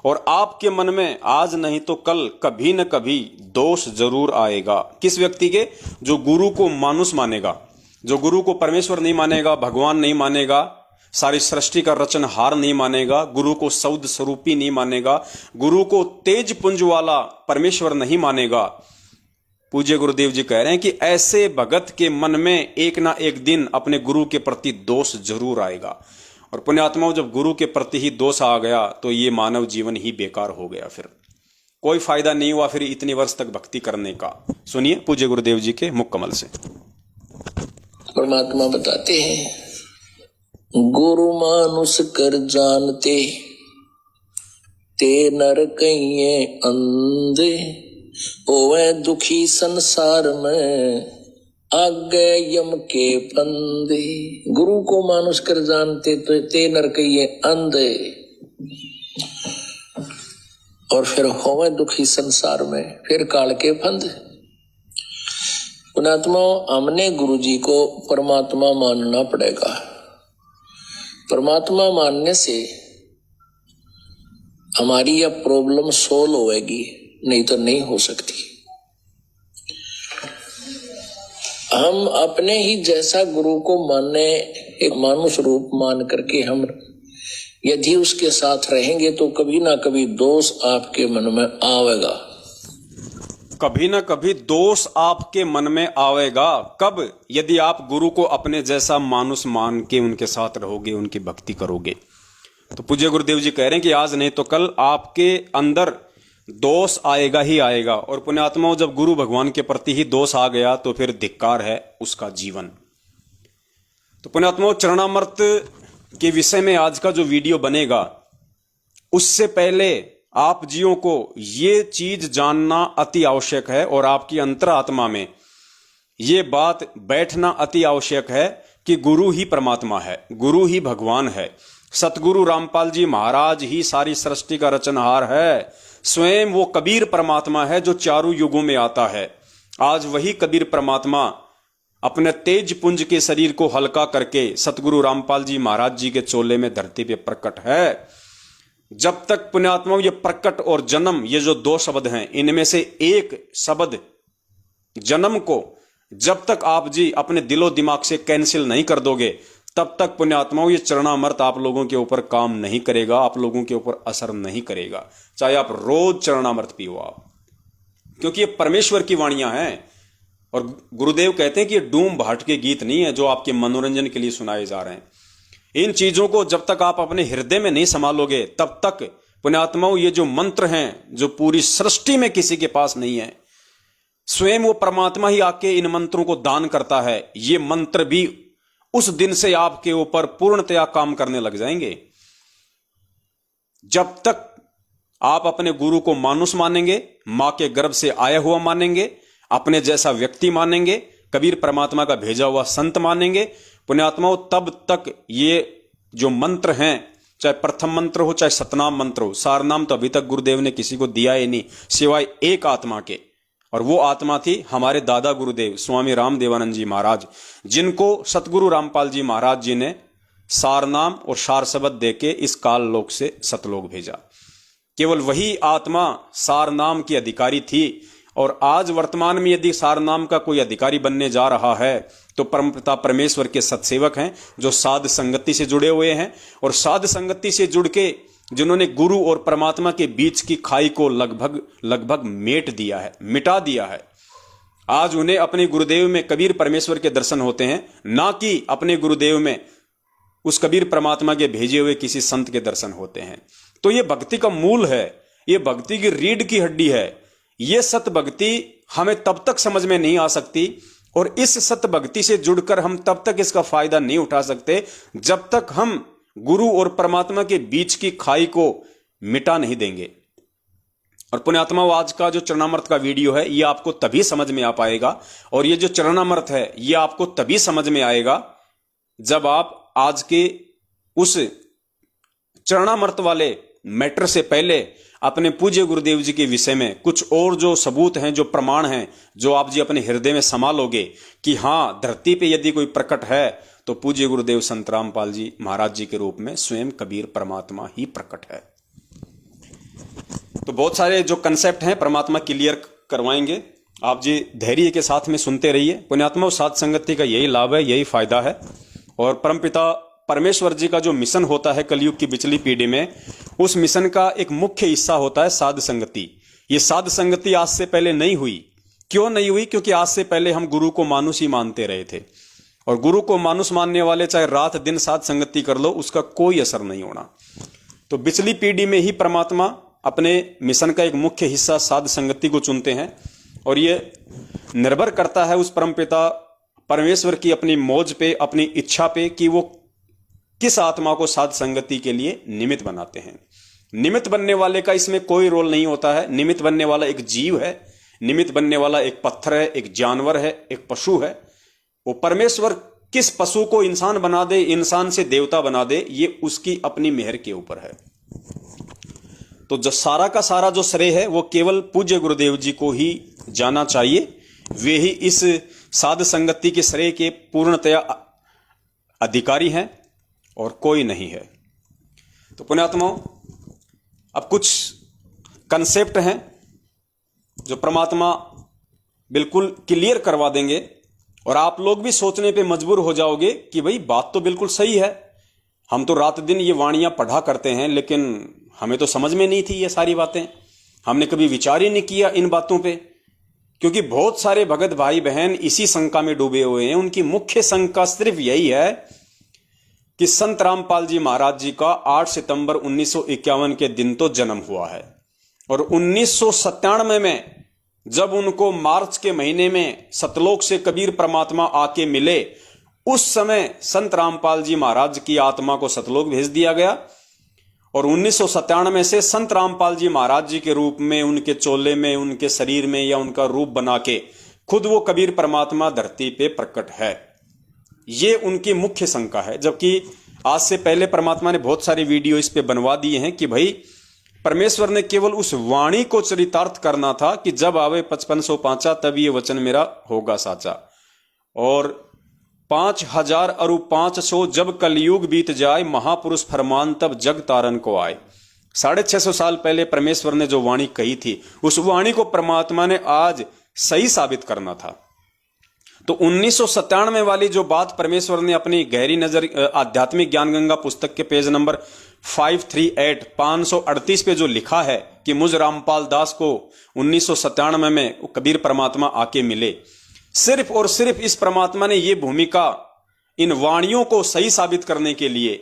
Speaker 1: और आपके मन में आज नहीं तो कल कभी न कभी दोष जरूर आएगा। किस व्यक्ति के? जो गुरु को मानुष मानेगा, जो गुरु को परमेश्वर नहीं मानेगा, भगवान नहीं मानेगा, सारी सृष्टि का रचनहार नहीं मानेगा, गुरु को सौद स्वरूपी नहीं मानेगा, गुरु को तेज पुंज वाला परमेश्वर नहीं मानेगा। पूज्य गुरुदेव जी कह रहे हैं कि ऐसे भगत के मन में एक ना एक दिन अपने गुरु के प्रति दोष जरूर आएगा। और पुण्यात्माओं, जब गुरु के प्रति ही दोष आ गया तो ये मानव जीवन ही बेकार हो गया, फिर कोई फायदा नहीं हुआ फिर इतने वर्ष तक भक्ति करने का। सुनिए पूज्य गुरुदेव जी के मुख कमल से।
Speaker 2: परमात्मा बताते हैं, गुरु मानुष कर जानते, ते नर कहिए अंधे, ओवे दुखी संसार में आगे यम के फंदे। गुरु को मानुष कर जानते तो ते नर कहिए अंधे। और फिर होवे दुखी संसार में, फिर काल के फंद। पुणात्मा, हमने गुरु जी को परमात्मा मानना पड़ेगा। परमात्मा मानने से हमारी यह प्रॉब्लम सोल्व होएगी, नहीं तो नहीं हो सकती। हम अपने ही जैसा गुरु को माने, एक मानुष रूप मान करके हम यदि उसके साथ रहेंगे तो कभी ना कभी दोष आपके मन में आवेगा।
Speaker 1: कभी ना कभी दोष आपके मन में आवेगा। कब? यदि आप गुरु को अपने जैसा मानुष मान के उनके साथ रहोगे, उनकी भक्ति करोगे। तो पूज्य गुरुदेव जी कह रहे हैं कि आज नहीं तो कल आपके अंदर दोष आएगा ही आएगा। और पुण्यात्माओं, जब गुरु भगवान के प्रति ही दोष आ गया तो फिर धिक्कार है उसका जीवन। तो पुण्यात्माओं, चरणामृत के विषय में आज का जो वीडियो बनेगा, उससे पहले आप जियों को ये चीज जानना अति आवश्यक है और आपकी अंतरात्मा में ये बात बैठना अति आवश्यक है कि गुरु ही परमात्मा है, गुरु ही भगवान है। सतगुरु रामपाल जी महाराज ही सारी सृष्टि का रचनहार है। स्वयं वो कबीर परमात्मा है जो चारों युगों में आता है। आज वही कबीर परमात्मा अपने तेज पुंज के शरीर को हल्का करके सतगुरु रामपाल जी महाराज जी के चोले में धरती पे प्रकट है। जब तक पुण्यात्माओं ये प्रकट और जन्म, ये जो दो शब्द हैं, इनमें से एक शब्द जन्म को जब तक आप जी अपने दिलो दिमाग से कैंसिल नहीं कर दोगे, तब तक पुण्यात्माओं ये चरणामृत आप लोगों के ऊपर काम नहीं करेगा, आप लोगों के ऊपर असर नहीं करेगा, चाहे आप रोज चरणामृत पियो आप, क्योंकि ये परमेश्वर की वाणियां हैं। और गुरुदेव कहते हैं कि ये डूम भाट के गीत नहीं है जो आपके मनोरंजन के लिए सुनाए जा रहे हैं। इन चीजों को जब तक आप अपने हृदय में नहीं संभालोगे, तब तक पुण्यात्माओं ये जो मंत्र हैं जो पूरी सृष्टि में किसी के पास नहीं है, स्वयं वो परमात्मा ही आके इन मंत्रों को दान करता है, ये मंत्र भी उस दिन से आपके ऊपर पूर्णतया काम करने लग जाएंगे। जब तक आप अपने गुरु को मानुष मानेंगे, मां के गर्भ से आया हुआ मानेंगे, अपने जैसा व्यक्ति मानेंगे, कबीर परमात्मा का भेजा हुआ संत मानेंगे पुण्यात्माओं, तब तक ये जो मंत्र हैं, चाहे प्रथम मंत्र हो चाहे सतनाम मंत्र हो, सारनाम तो अभी तक गुरुदेव ने किसी को दिया ही नहीं सिवाय एक आत्मा के, और वो आत्मा थी हमारे दादा गुरुदेव स्वामी रामदेवानंद जी महाराज, जिनको सतगुरु रामपाल जी महाराज जी ने सारनाम और सार शब्द देके इस काल लोक से सतलोक भेजा। केवल वही आत्मा सारनाम की अधिकारी थी। और आज वर्तमान में यदि सारनाम का कोई अधिकारी बनने जा रहा है तो परमपिता परमेश्वर के सत्सेवक हैं जो साध संगति से जुड़े हुए हैं, और साध संगति से जुड़ के जिन्होंने गुरु और परमात्मा के बीच की खाई को लगभग मिटा दिया है। आज उन्हें अपने गुरुदेव में कबीर परमेश्वर के दर्शन होते हैं, ना कि अपने गुरुदेव में उस कबीर परमात्मा के भेजे हुए किसी संत के दर्शन होते हैं। तो ये भक्ति का मूल है, ये भक्ति की रीढ़ की हड्डी है। ये सत भक्ति हमें तब तक समझ में नहीं आ सकती और इस सत भक्ति से जुड़कर हम तब तक इसका फायदा नहीं उठा सकते जब तक हम गुरु और परमात्मा के बीच की खाई को मिटा नहीं देंगे। और पुण्यात्मा, आज का जो चरणामृत का वीडियो है ये आपको तभी समझ में आ पाएगा, और ये जो चरणामृत है ये आपको तभी समझ में आएगा जब आप आज के उस चरणामृत वाले मैटर से पहले अपने पूज्य गुरुदेव जी के विषय में कुछ और जो सबूत हैं, जो प्रमाण हैं, जो आप जी अपने हृदय में संभालोगे कि हाँ, धरती पे यदि कोई प्रकट है तो पूज्य गुरुदेव संत रामपाल जी महाराज जी के रूप में स्वयं कबीर परमात्मा ही प्रकट है। तो बहुत सारे जो कंसेप्ट हैं परमात्मा क्लियर करवाएंगे, आप जी धैर्य के साथ में सुनते रहिए। पुण्यात्मा, साध संगति का यही लाभ है, यही फायदा है। और परमपिता परमेश्वर जी का जो मिशन होता है कलयुग की पिछली पीढ़ी में, उस मिशन का एक मुख्य हिस्सा होता है साध संगति। ये साध संगति आज से पहले नहीं हुई। क्यों नहीं हुई? क्योंकि आज से पहले हम गुरु को मानुष ही मानते रहे थे, और गुरु को मानुष मानने वाले चाहे रात दिन साध संगति कर लो, उसका कोई असर नहीं होना। तो पिछली पीढ़ी में ही परमात्मा अपने मिशन का एक मुख्य हिस्सा साध संगति को चुनते हैं, और ये निर्भर करता है उस परमपिता परमेश्वर की अपनी मौज पे, अपनी इच्छा पे कि वो किस आत्मा को साध संगति के लिए निमित्त बनाते हैं। निमित्त बनने वाले का इसमें कोई रोल नहीं होता है। निमित्त बनने वाला एक जीव है, निमित्त बनने वाला एक पत्थर है, एक जानवर है, एक पशु है। वो परमेश्वर किस पशु को इंसान बना दे, इंसान से देवता बना दे, ये उसकी अपनी मेहर के ऊपर है। तो जो सारा का सारा जो श्रेय है वो केवल पूज्य गुरुदेव जी को ही जाना चाहिए। वे ही इस साध संगति के श्रेय के पूर्णतया अधिकारी हैं और कोई नहीं है। तो पुण्यात्माओं, अब कुछ कंसेप्ट हैं जो परमात्मा बिल्कुल क्लियर करवा देंगे और आप लोग भी सोचने पे मजबूर हो जाओगे कि भाई बात तो बिल्कुल सही है। हम तो रात दिन ये वाणियां पढ़ा करते हैं, लेकिन हमें तो समझ में नहीं थी ये सारी बातें। हमने कभी विचार ही नहीं किया इन बातों पे, क्योंकि बहुत सारे भगत भाई बहन इसी शंका में डूबे हुए हैं। उनकी मुख्य शंका सिर्फ यही है कि संत रामपाल जी महाराज जी का 8 सितंबर 1951 के दिन तो जन्म हुआ है और 1997 में जब उनको मार्च के महीने में सतलोक से कबीर परमात्मा आके मिले, उस समय संत रामपाल जी महाराज की आत्मा को सतलोक भेज दिया गया और 1997 से संत रामपाल जी महाराज जी के रूप में, उनके चोले में, उनके शरीर में या उनका रूप बना के खुद वो कबीर परमात्मा धरती पे प्रकट है। ये उनकी मुख्य शंका है। जबकि आज से पहले परमात्मा ने बहुत सारे वीडियो इस पे बनवा दिए हैं कि भाई परमेश्वर ने केवल उस वाणी को चरितार्थ करना था कि जब आवे 5505 तब ये वचन मेरा होगा साचा, और 5000 अरु 500 जब कलयुग बीत जाए, महापुरुष फरमान तब जग तारन को आए। 650 साल पहले परमेश्वर ने जो वाणी कही थी, उस वाणी को परमात्मा ने आज सही साबित करना था। तो 1997 वाली जो बात परमेश्वर ने अपनी गहरी नजर आध्यात्मिक ज्ञान गंगा पुस्तक के पेज नंबर 538 पे जो लिखा है कि मुझ रामपाल दास को 1997 में कबीर परमात्मा आके मिले, सिर्फ और सिर्फ इस परमात्मा ने ये भूमिका इन वाणियों को सही साबित करने के लिए,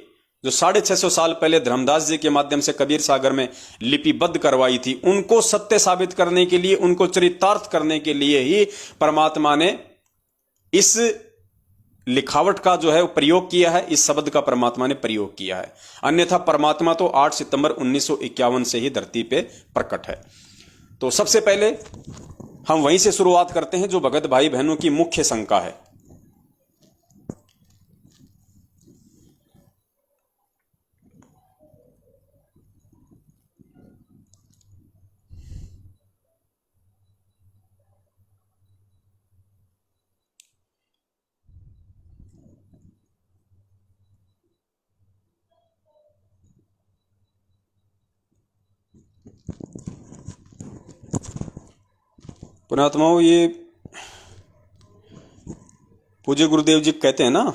Speaker 1: जो 650 साल पहले धर्मदास जी के माध्यम से कबीर सागर में लिपिबद्ध करवाई थी, उनको सत्य साबित करने के लिए, उनको चरितार्थ करने के लिए ही परमात्मा ने इस लिखावट का जो है प्रयोग किया है, इस शब्द का परमात्मा ने प्रयोग किया है। अन्यथा परमात्मा तो 8 सितंबर 1951 से ही धरती पे प्रकट है। तो सबसे पहले हम वहीं से शुरुआत करते हैं जो भगत भाई बहनों की मुख्य शंका है। पुण्यात्माओं, ये पूज्य गुरुदेव जी कहते हैं ना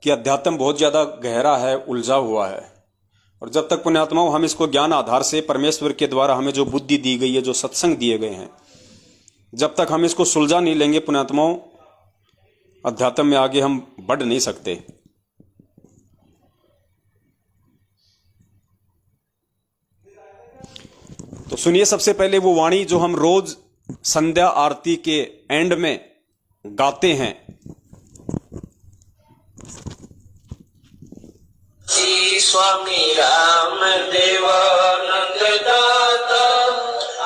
Speaker 1: कि अध्यात्म बहुत ज्यादा गहरा है, उलझा हुआ है, और जब तक पुण्यात्माओं हम इसको ज्ञान आधार से परमेश्वर के द्वारा हमें जो बुद्धि दी गई है, जो सत्संग दिए गए हैं, जब तक हम इसको सुलझा नहीं लेंगे पुण्यात्माओं, अध्यात्म में आगे हम बढ़ नहीं सकते। तो सुनिए सबसे पहले वो वाणी जो हम रोज संध्या आरती के एंड में गाते हैं।
Speaker 2: श्री स्वामी राम देवानंद दाता,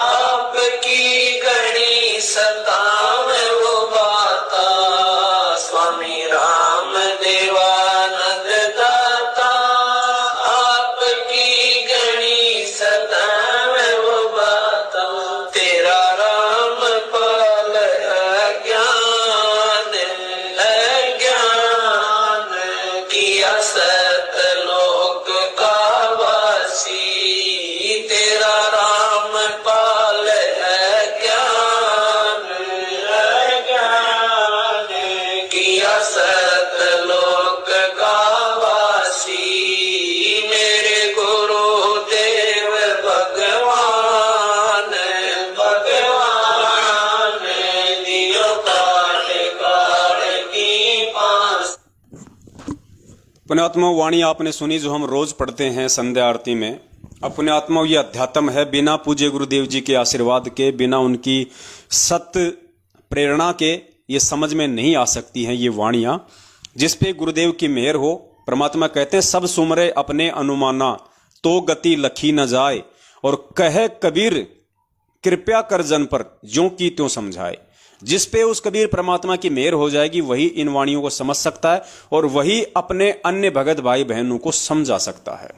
Speaker 2: आपकी गणी सताव वो बाता। स्वामी राम देवानंद दाता, आपकी गणी सताव वो बाता। तेरा राम पाल अज्ञान किया सतलोक का वासी। तेरा राम पाल अज्ञान किया सतलोक का वासी। मेरे गुरुदेव भगवान भगवान दियो काट काट की पास।
Speaker 1: पुण्यात्मा वाणी आपने सुनी जो हम रोज पढ़ते हैं संध्या आरती में। अब पुण्यात्मा ये अध्यात्म है, बिना पूज्य गुरुदेव जी के आशीर्वाद के, बिना उनकी सत्य प्रेरणा के ये समझ में नहीं आ सकती हैं ये वाणियां, जिस पे गुरुदेव की मेहर हो। परमात्मा कहते हैं सब सुमरे अपने अनुमाना, तो गति लखी न जाए, और कहे कबीर कृपया कर जन पर ज्यों की त्यों समझाए। जिस पे उस कबीर परमात्मा की मेहर हो जाएगी वही इन वाणियों को समझ सकता है और वही अपने अन्य भगत भाई बहनों को समझा सकता है।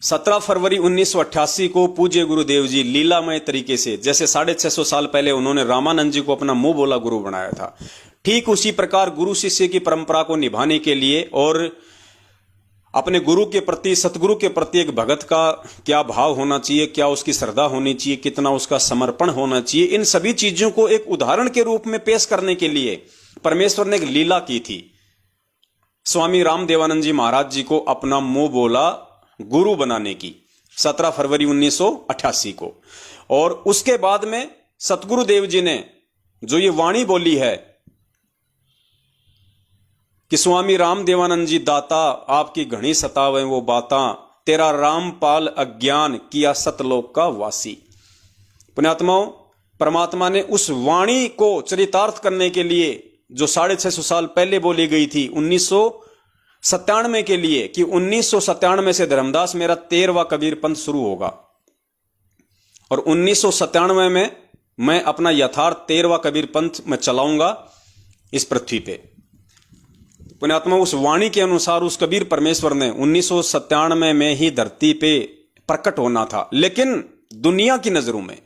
Speaker 1: 17 फरवरी 1988 को पूज्य गुरुदेव जी लीलामय तरीके से, जैसे 650 साल पहले उन्होंने रामानंद जी को अपना मुंह बोला गुरु बनाया था, ठीक उसी प्रकार गुरु शिष्य की परंपरा को निभाने के लिए और अपने गुरु के प्रति, सतगुरु के प्रति एक भगत का क्या भाव होना चाहिए, क्या उसकी श्रद्धा होनी चाहिए, कितना उसका समर्पण होना चाहिए, इन सभी चीजों को एक उदाहरण के रूप में पेश करने के लिए परमेश्वर ने एक लीला की थी। स्वामी रामदेवानंद जी महाराज जी को अपना मुंह बोला गुरु बनाने की 17 फरवरी 1988 को। और उसके बाद में सतगुरुदेव जी ने जो ये वाणी बोली है कि स्वामी रामदेवानंद जी दाता आपकी घनी सतावे वो बाता, तेरा रामपाल अज्ञान किया सतलोक का वासी। पुण्यात्माओं, परमात्मा ने उस वाणी को चरितार्थ करने के लिए जो 650 साल पहले बोली गई थी 1997 के लिए, कि 1997 से धर्मदास मेरा 13वां कबीर पंथ शुरू होगा और 1997 में मैं अपना यथार्थ 13वां कबीर पंथ में चलाऊंगा इस पृथ्वी पे। पुण्यात्मा, उस वाणी के अनुसार उस कबीर परमेश्वर ने 1997 में ही धरती पे प्रकट होना था, लेकिन दुनिया की नजरों में,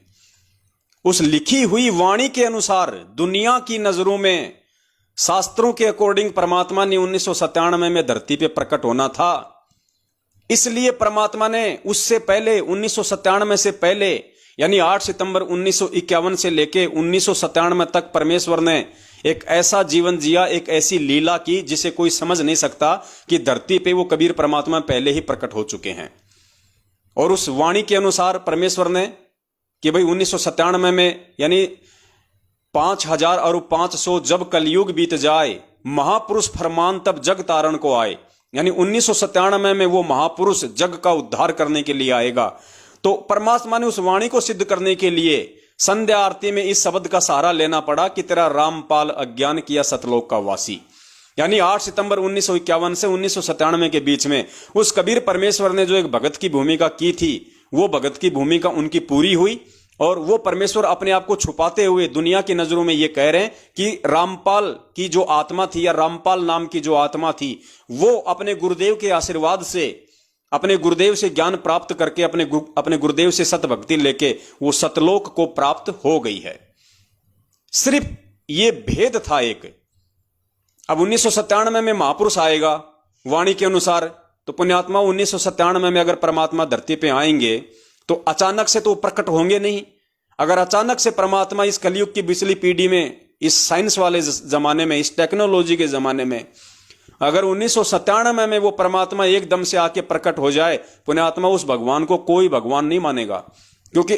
Speaker 1: उस लिखी हुई वाणी के अनुसार दुनिया की नजरों में, शास्त्रों के अकॉर्डिंग परमात्मा ने 1997 में धरती पे प्रकट होना था। इसलिए परमात्मा ने उससे पहले 1997 से पहले यानी 8 सितंबर 1951 से लेके 1997 तक परमेश्वर ने एक ऐसा जीवन जिया, एक ऐसी लीला की जिसे कोई समझ नहीं सकता कि धरती पे वो कबीर परमात्मा पहले ही प्रकट हो चुके हैं। और उस वाणी के अनुसार परमेश्वर ने कि भाई 1997 में यानी 5000 और 500 जब कलयुग बीत जाए, महापुरुष फरमान तब जग तारण को आए, यानी 1997 में वो महापुरुष जग का उद्धार करने के लिए आएगा। तो परमात्मा ने उस वाणी को सिद्ध करने के लिए संध्या आरती में इस शब्द का सहारा लेना पड़ा कि तेरा रामपाल अज्ञान किया सतलोक का वासी। यानी 8 सितंबर 1951 से 1997 के बीच में उस कबीर परमेश्वर ने जो एक भगत की भूमिका की थी, वो भगत की भूमिका उनकी पूरी हुई और वो परमेश्वर अपने आप को छुपाते हुए दुनिया की नजरों में ये कह रहे हैं कि रामपाल की जो आत्मा थी या रामपाल नाम की जो आत्मा थी, वो अपने गुरुदेव के आशीर्वाद से, अपने गुरुदेव से ज्ञान प्राप्त करके, अपने गुरुदेव से सतभक्ति लेके वो सतलोक को प्राप्त हो गई है। सिर्फ ये भेद था एक। अब 1997 में महापुरुष आएगा वाणी के अनुसार, तो पुण्यात्मा 1997 में अगर परमात्मा धरती पे आएंगे तो अचानक से तो प्रकट होंगे नहीं। अगर अचानक से परमात्मा इस कलयुग की पिछली पीढ़ी में, इस साइंस वाले जमाने में, इस टेक्नोलॉजी के जमाने में, अगर 1997 में वो परमात्मा एकदम से आके प्रकट हो जाए, पुण्यात्मा उस भगवान को कोई भगवान नहीं मानेगा, क्योंकि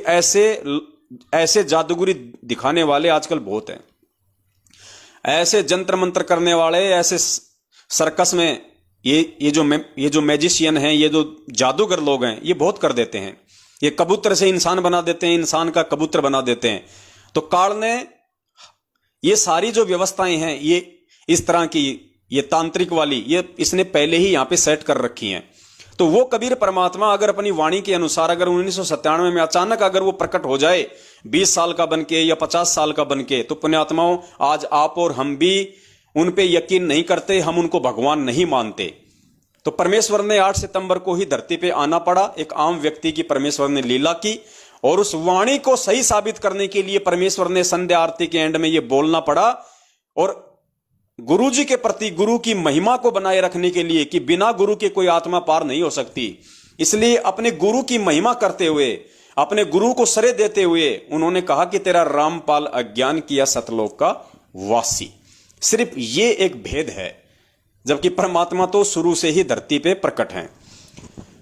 Speaker 1: ऐसे जादूगरी दिखाने वाले आजकल बहुत हैं। ऐसे जंत्र मंत्र करने वाले, ऐसे सर्कस में ये जो मैजिशियन हैं, ये जो जादूगर लोग हैं, ये बहुत कर देते हैं। ये कबूतर से इंसान बना देते हैं, इंसान का कबूतर बना देते हैं। तो काल ने ये सारी जो व्यवस्थाएं हैं, ये इस तरह की, ये तांत्रिक वाली, ये इसने पहले ही यहां पे सेट कर रखी हैं। तो वो कबीर परमात्मा अगर अपनी वाणी के अनुसार अगर 1997 में अचानक अगर वो प्रकट हो जाए 20 साल का बनके या 50 साल का बनके, तो पुण्यात्माओं आज आप और हम भी उन पे यकीन नहीं करते, हम उनको भगवान नहीं मानते। तो परमेश्वर ने 8 सितंबर को ही धरती पे आना पड़ा। एक आम व्यक्ति की परमेश्वर ने लीला की और उस वाणी को सही साबित करने के लिए परमेश्वर ने संध्या आरती के एंड में ये बोलना पड़ा। और गुरु जी के प्रति, गुरु की महिमा को बनाए रखने के लिए कि बिना गुरु के कोई आत्मा पार नहीं हो सकती, इसलिए अपने गुरु की महिमा करते हुए, अपने गुरु को श्रेय देते हुए उन्होंने कहा कि तेरा रामपाल अज्ञान किया सतलोक का वासी। सिर्फ ये एक भेद है, जबकि परमात्मा तो शुरू से ही धरती पे प्रकट हैं।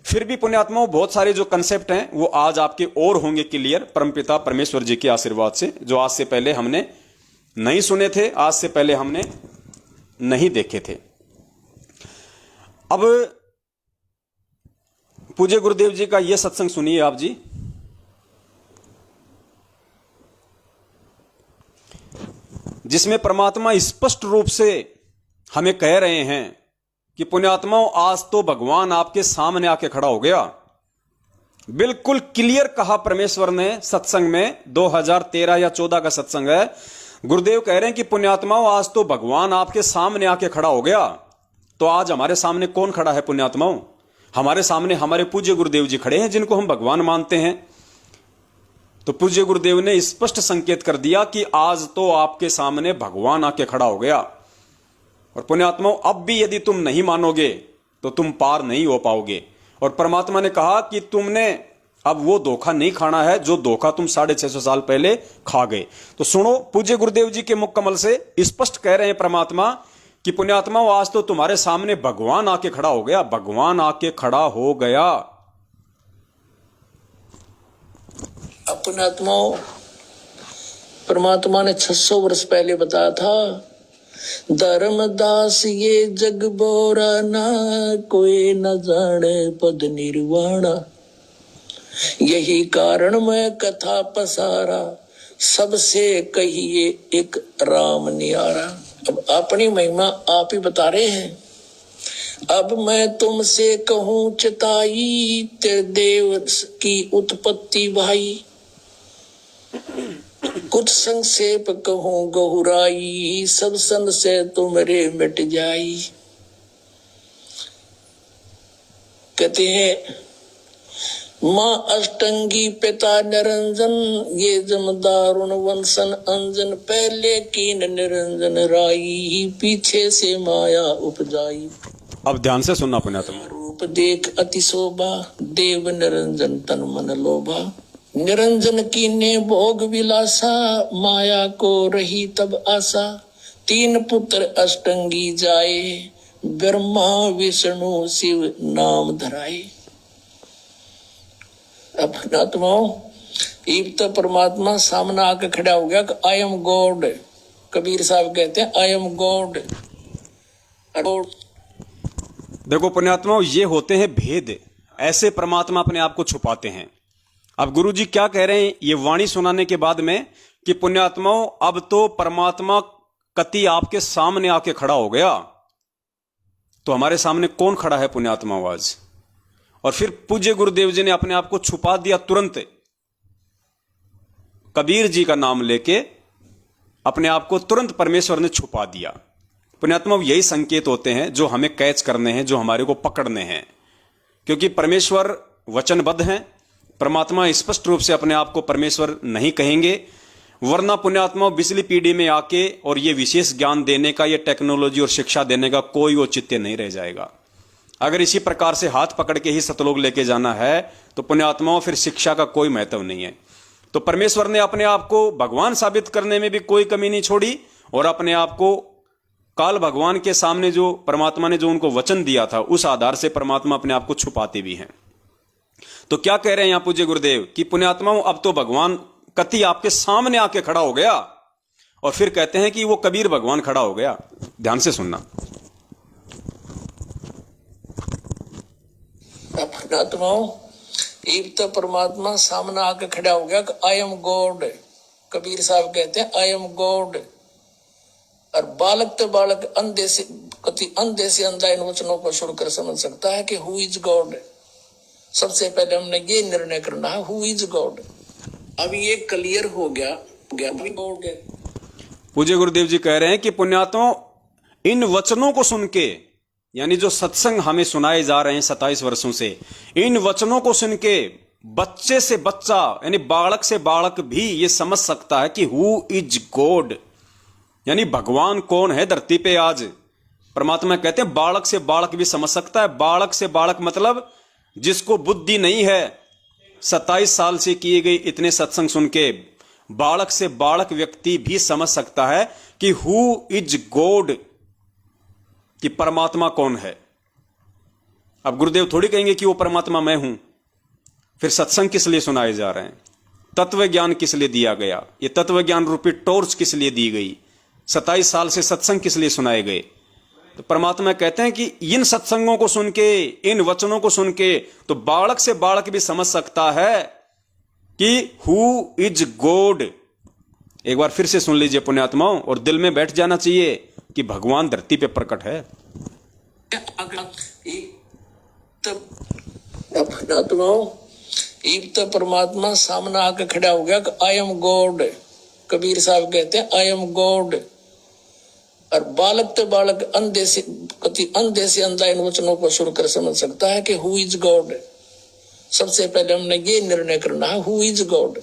Speaker 1: फिर भी पुण्यात्माओं बहुत सारे जो कंसेप्ट हैं वो आज आपके और होंगे क्लियर, परमपिता परमेश्वर जी के आशीर्वाद से, जो आज से पहले हमने नहीं सुने थे, आज से पहले हमने नहीं देखे थे। अब पूज्य गुरुदेव जी का यह सत्संग सुनिए आप जी। जिसमें परमात्मा स्पष्ट रूप से हमें कह रहे हैं कि पुण्यात्माओं आज तो भगवान आपके सामने आके खड़ा हो गया। बिल्कुल क्लियर कहा परमेश्वर ने सत्संग में। 2013 या 14 का सत्संग है। गुरुदेव कह रहे हैं कि पुण्यात्माओं, आज तो भगवान आपके सामने आके खड़ा हो गया। तो आज हमारे सामने कौन खड़ा है पुण्यात्माओं? हमारे सामने हमारे पूज्य गुरुदेव जी खड़े हैं, जिनको हम भगवान मानते हैं। तो पूज्य गुरुदेव ने स्पष्ट संकेत कर दिया कि आज तो आपके सामने भगवान आके खड़ा हो गया। और पुण्यात्माओं, अब भी यदि तुम नहीं मानोगे तो तुम पार नहीं हो पाओगे। और परमात्मा ने कहा कि तुमने अब वो धोखा नहीं खाना है जो धोखा तुम 650 साल पहले खा गए। तो सुनो, पूज्य गुरुदेव जी के मुख कमल से स्पष्ट कह रहे हैं परमात्मा कि पुण्यात्माओं, आज तो तुम्हारे सामने भगवान आके खड़ा हो गया। भगवान आके खड़ा हो गया।
Speaker 2: पुण्यात्माओं, परमात्मा ने 600 वर्ष पहले बताया था, धर्मदास ये जग बोरा ना, कोई न जाने पद निर्वाणा। यही कारण मैं कथा पसारा, सबसे कहिए एक राम नियारा। अब अपनी महिमा आप ही बता रहे हैं। अब मैं तुमसे कहूं चिताई, तेरे देव की उत्पत्ति भाई। कुछ संक्षेप कहूं गहुराई, सब संशय तुमरे मिट जाई। कहते हैं माँ अष्टंगी पिता निरंजन, ये जमदारुण वंशन अंजन। पहले कीन निरंजन राई, पीछे से माया उपजाई।
Speaker 1: अब ध्यान से सुनना पुण्यात्मा।
Speaker 2: रूप देख अति शोभा, देव निरंजन तन मन लोभा। निरंजन कीने भोग विलासा, माया को रही तब आशा। 3 पुत्र अष्टंगी जाए, ब्रह्मा विष्णु शिव नाम धराए। अपनात्माओं, एक तो परमात्मा सामने आकर खड़ा हो गया कि आई एम गॉड। कबीर साहब कहते हैं आई एम गॉड।
Speaker 1: देखो पुण्यात्माओं, ये होते हैं भेद। ऐसे परमात्मा अपने आप को छुपाते हैं। अब गुरु जी क्या कह रहे हैं ये वाणी सुनाने के बाद में कि पुण्यात्माओं, अब तो परमात्मा कति आपके सामने आके खड़ा हो गया। तो हमारे सामने कौन खड़ा है पुण्यात्माओं आज? और फिर पूज्य गुरुदेव जी ने अपने आप को छुपा दिया तुरंत। कबीर जी का नाम लेके अपने आप को तुरंत परमेश्वर ने छुपा दिया। पुण्यात्माओं, यही संकेत होते हैं जो हमें कैच करने हैं, जो हमारे को पकड़ने हैं। क्योंकि परमेश्वर वचनबद्ध हैं। परमात्मा स्पष्ट रूप से अपने आप को परमेश्वर नहीं कहेंगे, वरना पुण्यात्मा पिछली पीढ़ी में आके और ये विशेष ज्ञान देने का, ये टेक्नोलॉजी और शिक्षा देने का कोई औचित्य नहीं रह जाएगा। अगर इसी प्रकार से हाथ पकड़ के ही सतलोक लेके जाना है तो पुण्यात्माओं फिर शिक्षा का कोई महत्व नहीं है। तो परमेश्वर ने अपने आप को भगवान साबित करने में भी कोई कमी नहीं छोड़ी और अपने आप को काल भगवान के सामने जो परमात्मा ने जो उनको वचन दिया था उस आधार से परमात्मा अपने आप को छुपाते भी हैं। तो क्या कह रहे हैं यहां पूज्य गुरुदेव कि पुण्यात्माओं, अब तो भगवान कति आपके सामने आके खड़ा हो गया। और फिर कहते हैं कि वो कबीर भगवान खड़ा हो गया। ध्यान से सुनना।
Speaker 2: पुण्यात्माओं, एक तो परमात्मा सामने आके खड़ा हो गया, आई एम गॉड। कबीर साहब कहते हैं आई एम गॉड। और बालक तो बालक अंधे से अंधा इन वचनों को सुनकर समझ सकता है कि हु इज गॉड। सबसे पहले हमने ये निर्णय करना है हु इज गॉड। अब ये क्लियर हो गया
Speaker 1: पूज्य गुरुदेव जी कह रहे हैं कि पुण्यात्माओं, इन वचनों को सुन के, यानी जो सत्संग हमें सुनाए जा रहे हैं 27 वर्षों से, इन वचनों को सुन के बच्चे से बच्चा यानी बालक से बालक भी ये समझ सकता है कि हु इज गॉड, यानी भगवान कौन है धरती पे आज। परमात्मा कहते हैं बालक से बालक भी समझ सकता है। बालक से बालक मतलब जिसको बुद्धि नहीं है, 27 साल से किए गए इतने सत्संग सुन के बालक से बालक व्यक्ति भी समझ सकता है कि हु इज गॉड, कि परमात्मा कौन है। अब गुरुदेव थोड़ी कहेंगे कि वो परमात्मा मैं हूं। फिर सत्संग किस लिए सुनाए जा रहे हैं? तत्व ज्ञान किस लिए दिया गया? ये तत्व ज्ञान रूपी टॉर्च किस लिए दी गई? 27 साल से सत्संग किस लिए सुनाए गए? तो परमात्मा कहते हैं कि इन सत्संगों को सुन के, इन वचनों को सुन के तो बालक से बालक भी समझ सकता है कि हु इज गॉड। एक बार फिर से सुन लीजिए पुण्यात्माओं, और दिल में बैठ जाना चाहिए कि भगवान धरती पे प्रकट है।
Speaker 2: पुण्यात्माओं, इब तो परमात्मा सामने आके खड़ा हो गया कि आई एम गॉड। कबीर साहब कहते हैं आई एम गॉड। और बालक तो बालक अंधे से अंधा इन वचनों को सुनकर समझ सकता है कि हु इज गॉड। सबसे पहले हमने ये निर्णय करना है हु इज गॉड।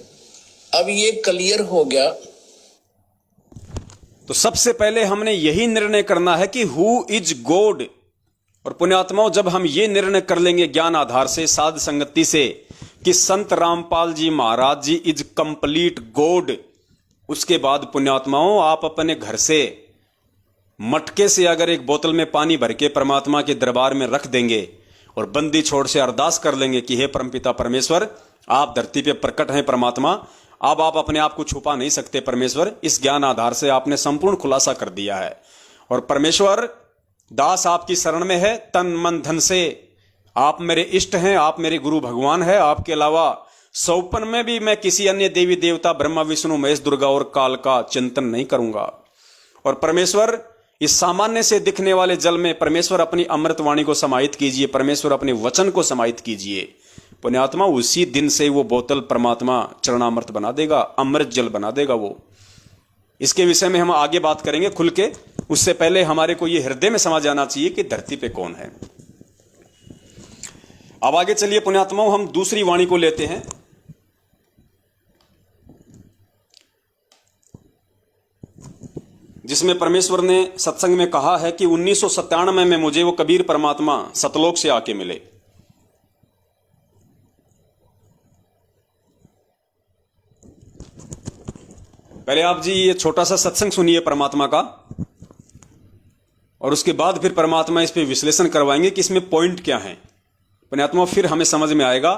Speaker 2: अब ये क्लियर हो गया
Speaker 1: तो सबसे पहले हमने यही निर्णय करना है कि हु इज गॉड। और पुण्यात्माओं, जब हम ये निर्णय कर लेंगे ज्ञान आधार से, साध संगति से, कि संत रामपाल जी महाराज जी इज कंप्लीट गॉड, उसके बाद पुण्यात्माओं आप अपने घर से मटके से अगर एक बोतल में पानी भर के परमात्मा के दरबार में रख देंगे और बंदी छोड़ से अरदास कर लेंगे कि हे परमपिता परमेश्वर, आप धरती पे प्रकट हैं परमात्मा, अब आप अपने आप को छुपा नहीं सकते परमेश्वर। इस ज्ञान आधार से आपने संपूर्ण खुलासा कर दिया है और परमेश्वर दास आपकी शरण में है तन मन धन से। आप मेरे इष्ट हैं, आप मेरे गुरु भगवान है। आपके अलावा सौपन में भी मैं किसी अन्य देवी देवता ब्रह्मा विष्णु महेश दुर्गा और काल का चिंतन नहीं करूंगा। और परमेश्वर इस सामान्य से दिखने वाले जल में परमेश्वर अपनी अमृत वाणी को समाहित कीजिए, परमेश्वर अपने वचन को समाहित कीजिए। पुण्यात्मा, उसी दिन से वो बोतल परमात्मा चरणामृत बना देगा, अमृत जल बना देगा वो। इसके विषय में हम आगे बात करेंगे खुल के। उससे पहले हमारे को ये हृदय में समझ आना चाहिए कि धरती पे कौन है। अब आगे चलिए पुण्यात्माओं, हम दूसरी वाणी को लेते हैं। जिसमें परमेश्वर ने सत्संग में कहा है कि 1997 में मुझे वो कबीर परमात्मा सतलोक से आके मिले। पहले आप जी ये छोटा सा सत्संग सुनिए परमात्मा का, और उसके बाद फिर परमात्मा इस पे विश्लेषण करवाएंगे कि इसमें पॉइंट क्या है। पुण्यात्मा, फिर हमें समझ में आएगा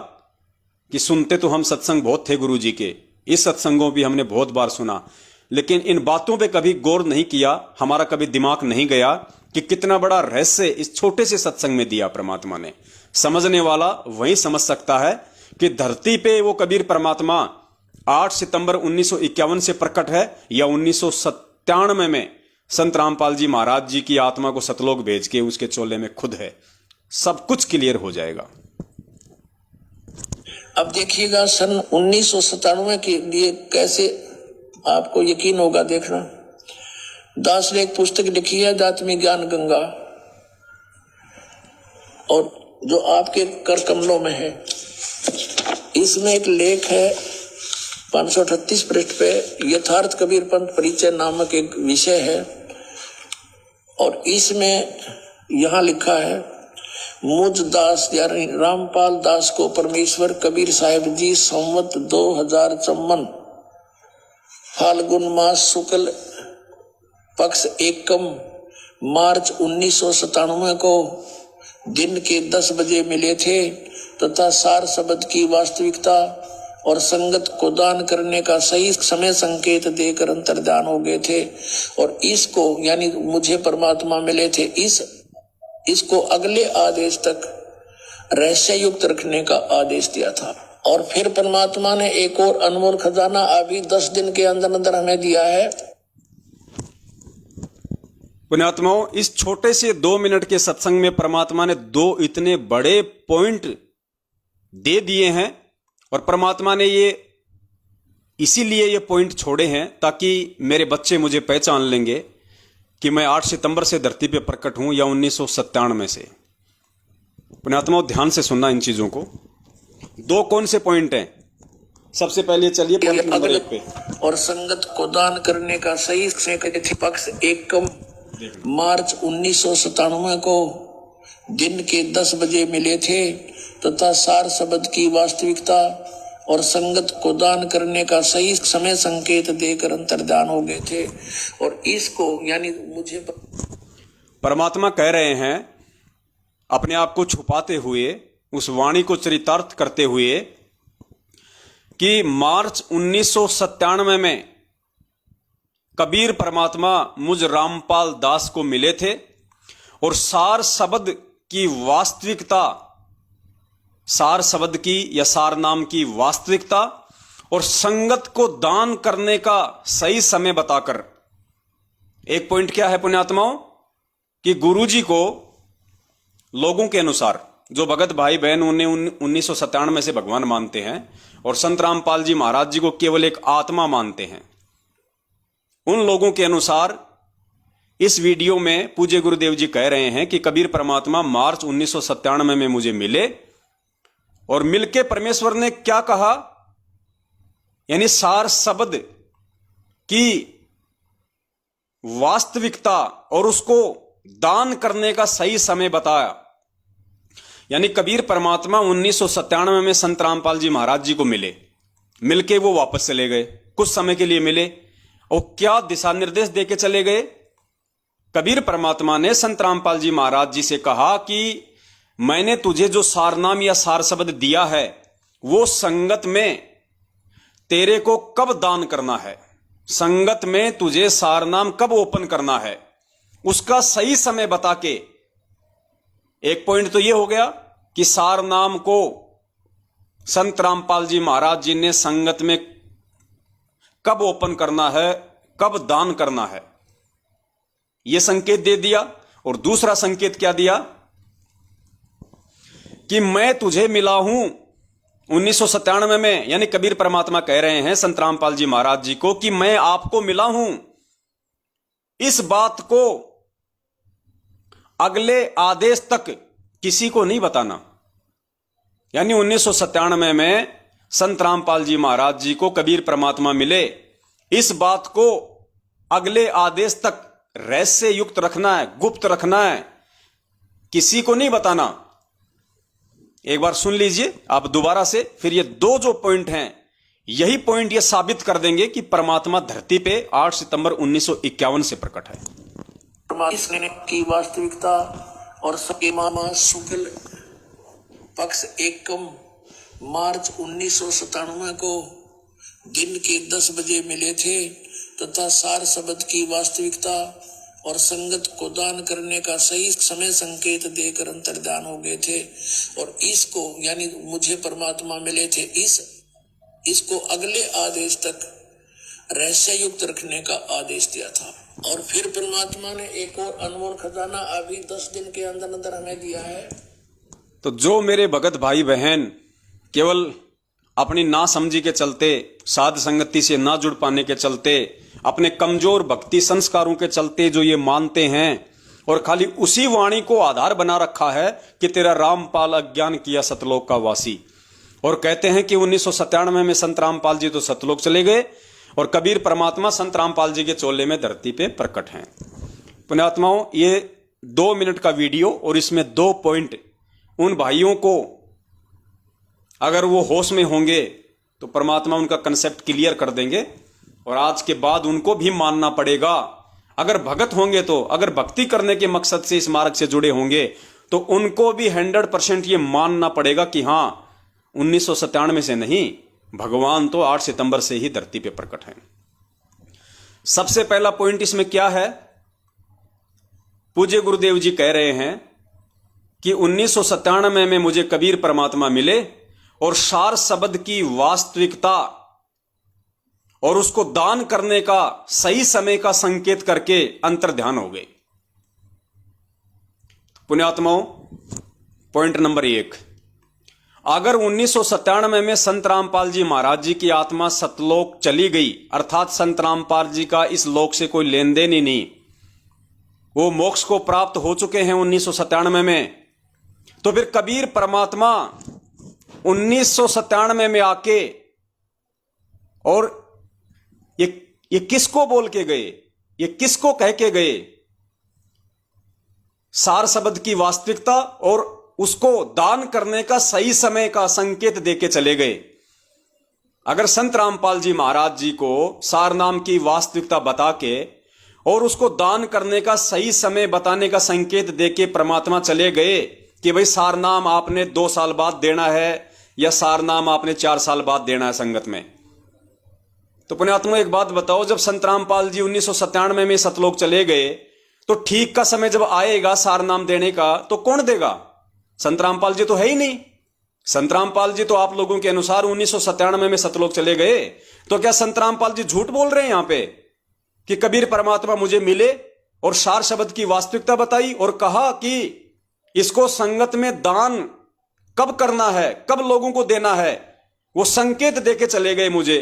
Speaker 1: कि सुनते तो हम सत्संग बहुत थे गुरु जी के, इस सत्संगों भी हमने बहुत बार सुना, लेकिन इन बातों पे कभी गौर नहीं किया, हमारा कभी दिमाग नहीं गया कि कितना बड़ा रहस्य इस छोटे से सत्संग में दिया परमात्मा ने। समझने वाला वही समझ सकता है कि धरती पे वो कबीर परमात्मा 8 सितंबर 1951 से प्रकट है या 1997 में संत रामपाल जी महाराज जी की आत्मा को सतलोक भेज के उसके चोले में खुद है। सब कुछ क्लियर हो जाएगा।
Speaker 2: अब देखिएगा सन 1997 के लिए कैसे आपको यकीन होगा। देखना, दास ने एक पुस्तक लिखी है दात्मी ज्ञान गंगा, और जो आपके कर कमलों में है, इसमें एक लेख है 538 पृष्ठ पे, यथार्थ कबीर पंथ परिचय नामक एक विषय है। और इसमें यहां लिखा है, मुझ दास यानी रामपाल दास को परमेश्वर कबीर साहिब जी संवत 2054 फाल्गुन मास शुक्ल पक्ष एकम मार्च 1997 को दिन के 10 बजे मिले थे तथा सार शब्द की वास्तविकता और संगत को दान करने का सही समय संकेत देकर अंतर्ध्यान हो गए थे। और इसको यानी मुझे परमात्मा मिले थे, इसको अगले आदेश तक रहस्य युक्त रखने का आदेश दिया था। और फिर परमात्मा ने एक और अनमोल खजाना अभी 10 दिन के अंदर अंदर हमें दिया है।
Speaker 1: पुण्यात्माओं, इस छोटे से 2 मिनट के सत्संग में परमात्मा ने 2 इतने बड़े पॉइंट दे दिए हैं। और परमात्मा ने ये इसीलिए ये पॉइंट छोड़े हैं ताकि मेरे बच्चे मुझे पहचान लेंगे कि मैं 8 सितंबर से धरती पे प्रकट हूं या 1997 से। पुण्यात्माओं, ध्यान से सुनना इन चीजों को। 2 कौन से पॉइंट हैं? सबसे पहले चलिए पॉइंट नंबर 1 पे,
Speaker 2: और संगत को दान करने का सही पक्ष एकम मार्च 1997 को दिन के 10 बजे मिले थे तथा सार शब्द की वास्तविकता और संगत को दान करने का सही समय संकेत देकर अंतर्ध्यान हो गए थे। और इसको यानी मुझे
Speaker 1: परमात्मा कह रहे हैं अपने आप को छुपाते हुए, उस वाणी को चरितार्थ करते हुए कि मार्च 1997 में कबीर परमात्मा मुझ रामपाल दास को मिले थे और सार शब्द की वास्तविकता, सार शब्द की या सार नाम की वास्तविकता और संगत को दान करने का सही समय बताकर। एक पॉइंट क्या है पुण्यात्माओं कि गुरुजी को लोगों के अनुसार जो भगत भाई बहन उन्हें 1997 से भगवान मानते हैं और संत रामपाल जी महाराज जी को केवल एक आत्मा मानते हैं, उन लोगों के अनुसार इस वीडियो में पूज्य गुरुदेव जी कह रहे हैं कि कबीर परमात्मा मार्च 1997 में मुझे मिले और मिलके परमेश्वर ने क्या कहा, यानी सार शब्द की वास्तविकता और उसको दान करने का सही समय बताया। यानी कबीर परमात्मा 1997 में संत रामपाल जी महाराज जी को मिले, मिलके वो वापस चले गए, कुछ समय के लिए मिले और क्या दिशा निर्देश देके चले गए। कबीर परमात्मा ने संत रामपाल जी महाराज जी से कहा कि मैंने तुझे जो सारनाम या सार शब्द दिया है वो संगत में तेरे को कब दान करना है, संगत में तुझे सारनाम कब ओपन करना है, उसका सही समय बता के। एक पॉइंट तो ये हो गया कि सारनाम को संत रामपाल जी महाराज जी ने संगत में कब ओपन करना है, कब दान करना है, यह संकेत दे दिया। और दूसरा संकेत क्या दिया कि मैं तुझे मिला हूं 1997 में, यानी कबीर परमात्मा कह रहे हैं संत रामपाल जी महाराज जी को कि मैं आपको मिला हूं, इस बात को अगले आदेश तक किसी को नहीं बताना। यानी 1997 में संत रामपाल जी महाराज जी को कबीर परमात्मा मिले, इस बात को अगले आदेश तक रहस्य युक्त रखना है, गुप्त रखना है, किसी को नहीं बताना। एक बार सुन लीजिए आप दोबारा से, फिर ये दो जो पॉइंट हैं, यही पॉइंट ये साबित कर देंगे कि परमात्मा धरती पे 8 सितंबर 1951 से प्रकट है।
Speaker 2: परमात्मा की वास्तविकता और सके मामा शुक्ल पक्ष एकम मार्च 1997 को दिन के 10 बजे मिले थे तथा सार शब्द की वास्तविकता और संगत को दान करने का सही समय संकेत देकर अंतर्धान हो गए थे। और इसको यानी मुझे परमात्मा मिले थे, इसको अगले आदेश तक रहस्य युक्त रखने का आदेश दिया था। और फिर परमात्मा ने एक और अनमोल खजाना अभी 10 दिन के अंदर अंदर हमें दिया है।
Speaker 1: तो जो मेरे भगत भाई बहन केवल अपनी ना समझी के चलते, साध संगति से ना जुड़ पाने के चलते, अपने कमजोर भक्ति संस्कारों के चलते जो ये मानते हैं और खाली उसी वाणी को आधार बना रखा है कि तेरा रामपाल अज्ञान किया सतलोक का वासी, और कहते हैं कि 1997 में संत रामपाल जी तो सतलोक चले गए और कबीर परमात्मा संत रामपाल जी के चोले में धरती पे प्रकट हैं। पुण्यात्माओं, ये 2 मिनट का वीडियो और इसमें 2 पॉइंट उन भाइयों को अगर वो होश में होंगे तो परमात्मा उनका कंसेप्ट क्लियर कर देंगे और आज के बाद उनको भी मानना पड़ेगा। अगर भगत होंगे तो, अगर भक्ति करने के मकसद से इस मार्ग से जुड़े होंगे तो उनको भी 100% ये मानना पड़ेगा कि हां 1997 से नहीं, भगवान तो 8 सितंबर से ही धरती पे प्रकट हैं। सबसे पहला पॉइंट इसमें क्या है, पूज्य गुरुदेव जी कह रहे हैं कि 1997 में मुझे कबीर परमात्मा मिले और सार शब्द की वास्तविकता और उसको दान करने का सही समय का संकेत करके अंतर्ध्यान हो गए। पुण्यात्माओं, पॉइंट नंबर 1, अगर 1997 में संत रामपाल जी महाराज जी की आत्मा सतलोक चली गई, अर्थात संत रामपाल जी का इस लोक से कोई लेन देन ही नहीं, वो मोक्ष को प्राप्त हो चुके हैं 1997 में, तो फिर कबीर परमात्मा 1997 में आके और ये किसको बोल के गए, ये किसको कह के गए, सार शब्द की वास्तविकता और उसको दान करने का सही समय का संकेत देके चले गए। अगर संत रामपाल जी महाराज जी को सार नाम की वास्तविकता बता के और उसको दान करने का सही समय बताने का संकेत देके परमात्मा चले गए कि भाई सार नाम आपने 2 साल बाद देना है या सार नाम आपने 4 साल बाद देना है संगत में, तो पुण्यात्मा एक बात बताओ, जब संत रामपाल जी 1997 में सतलोक चले गए तो ठीक का समय जब आएगा सार नाम देने का तो कौन देगा? संत रामपाल जी तो है ही नहीं। संत रामपाल जी तो आप लोगों के अनुसार 1997 में सतलोक चले गए, तो क्या संत रामपाल जी झूठ बोल रहे हैं यहां पे कि कबीर परमात्मा मुझे मिले और सार शब्द की वास्तविकता बताई और कहा कि इसको संगत में दान कब करना है, कब लोगों को देना है, वो संकेत देके चले गए मुझे।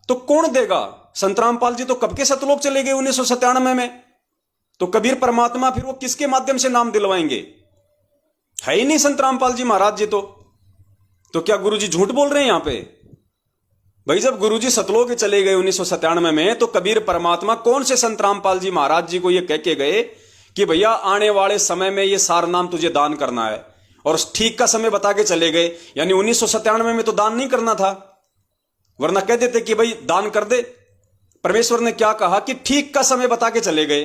Speaker 1: तो कौन देगा? संत रामपाल जी तो कब के सतलोक चले गए 1997 में। तो कबीर परमात्मा फिर वो किसके माध्यम से नाम दिलवाएंगे? है ही नहीं संत रामपाल जी महाराज जी। तो क्या गुरु जी झूठ बोल रहे हैं यहां पे? भाई जब गुरु जी सतलोक चले गए 1997 में, तो कबीर परमात्मा कौन से संत रामपाल जी महाराज जी को ये कह के गए कि भैया आने वाले समय में ये सार नाम तुझे दान करना है, और ठीक का समय बता के चले गए। यानी 1997 में तो दान नहीं करना था, वरना कह देते कि भाई दान कर दे। परमेश्वर ने क्या कहा कि ठीक का समय बता के चले गए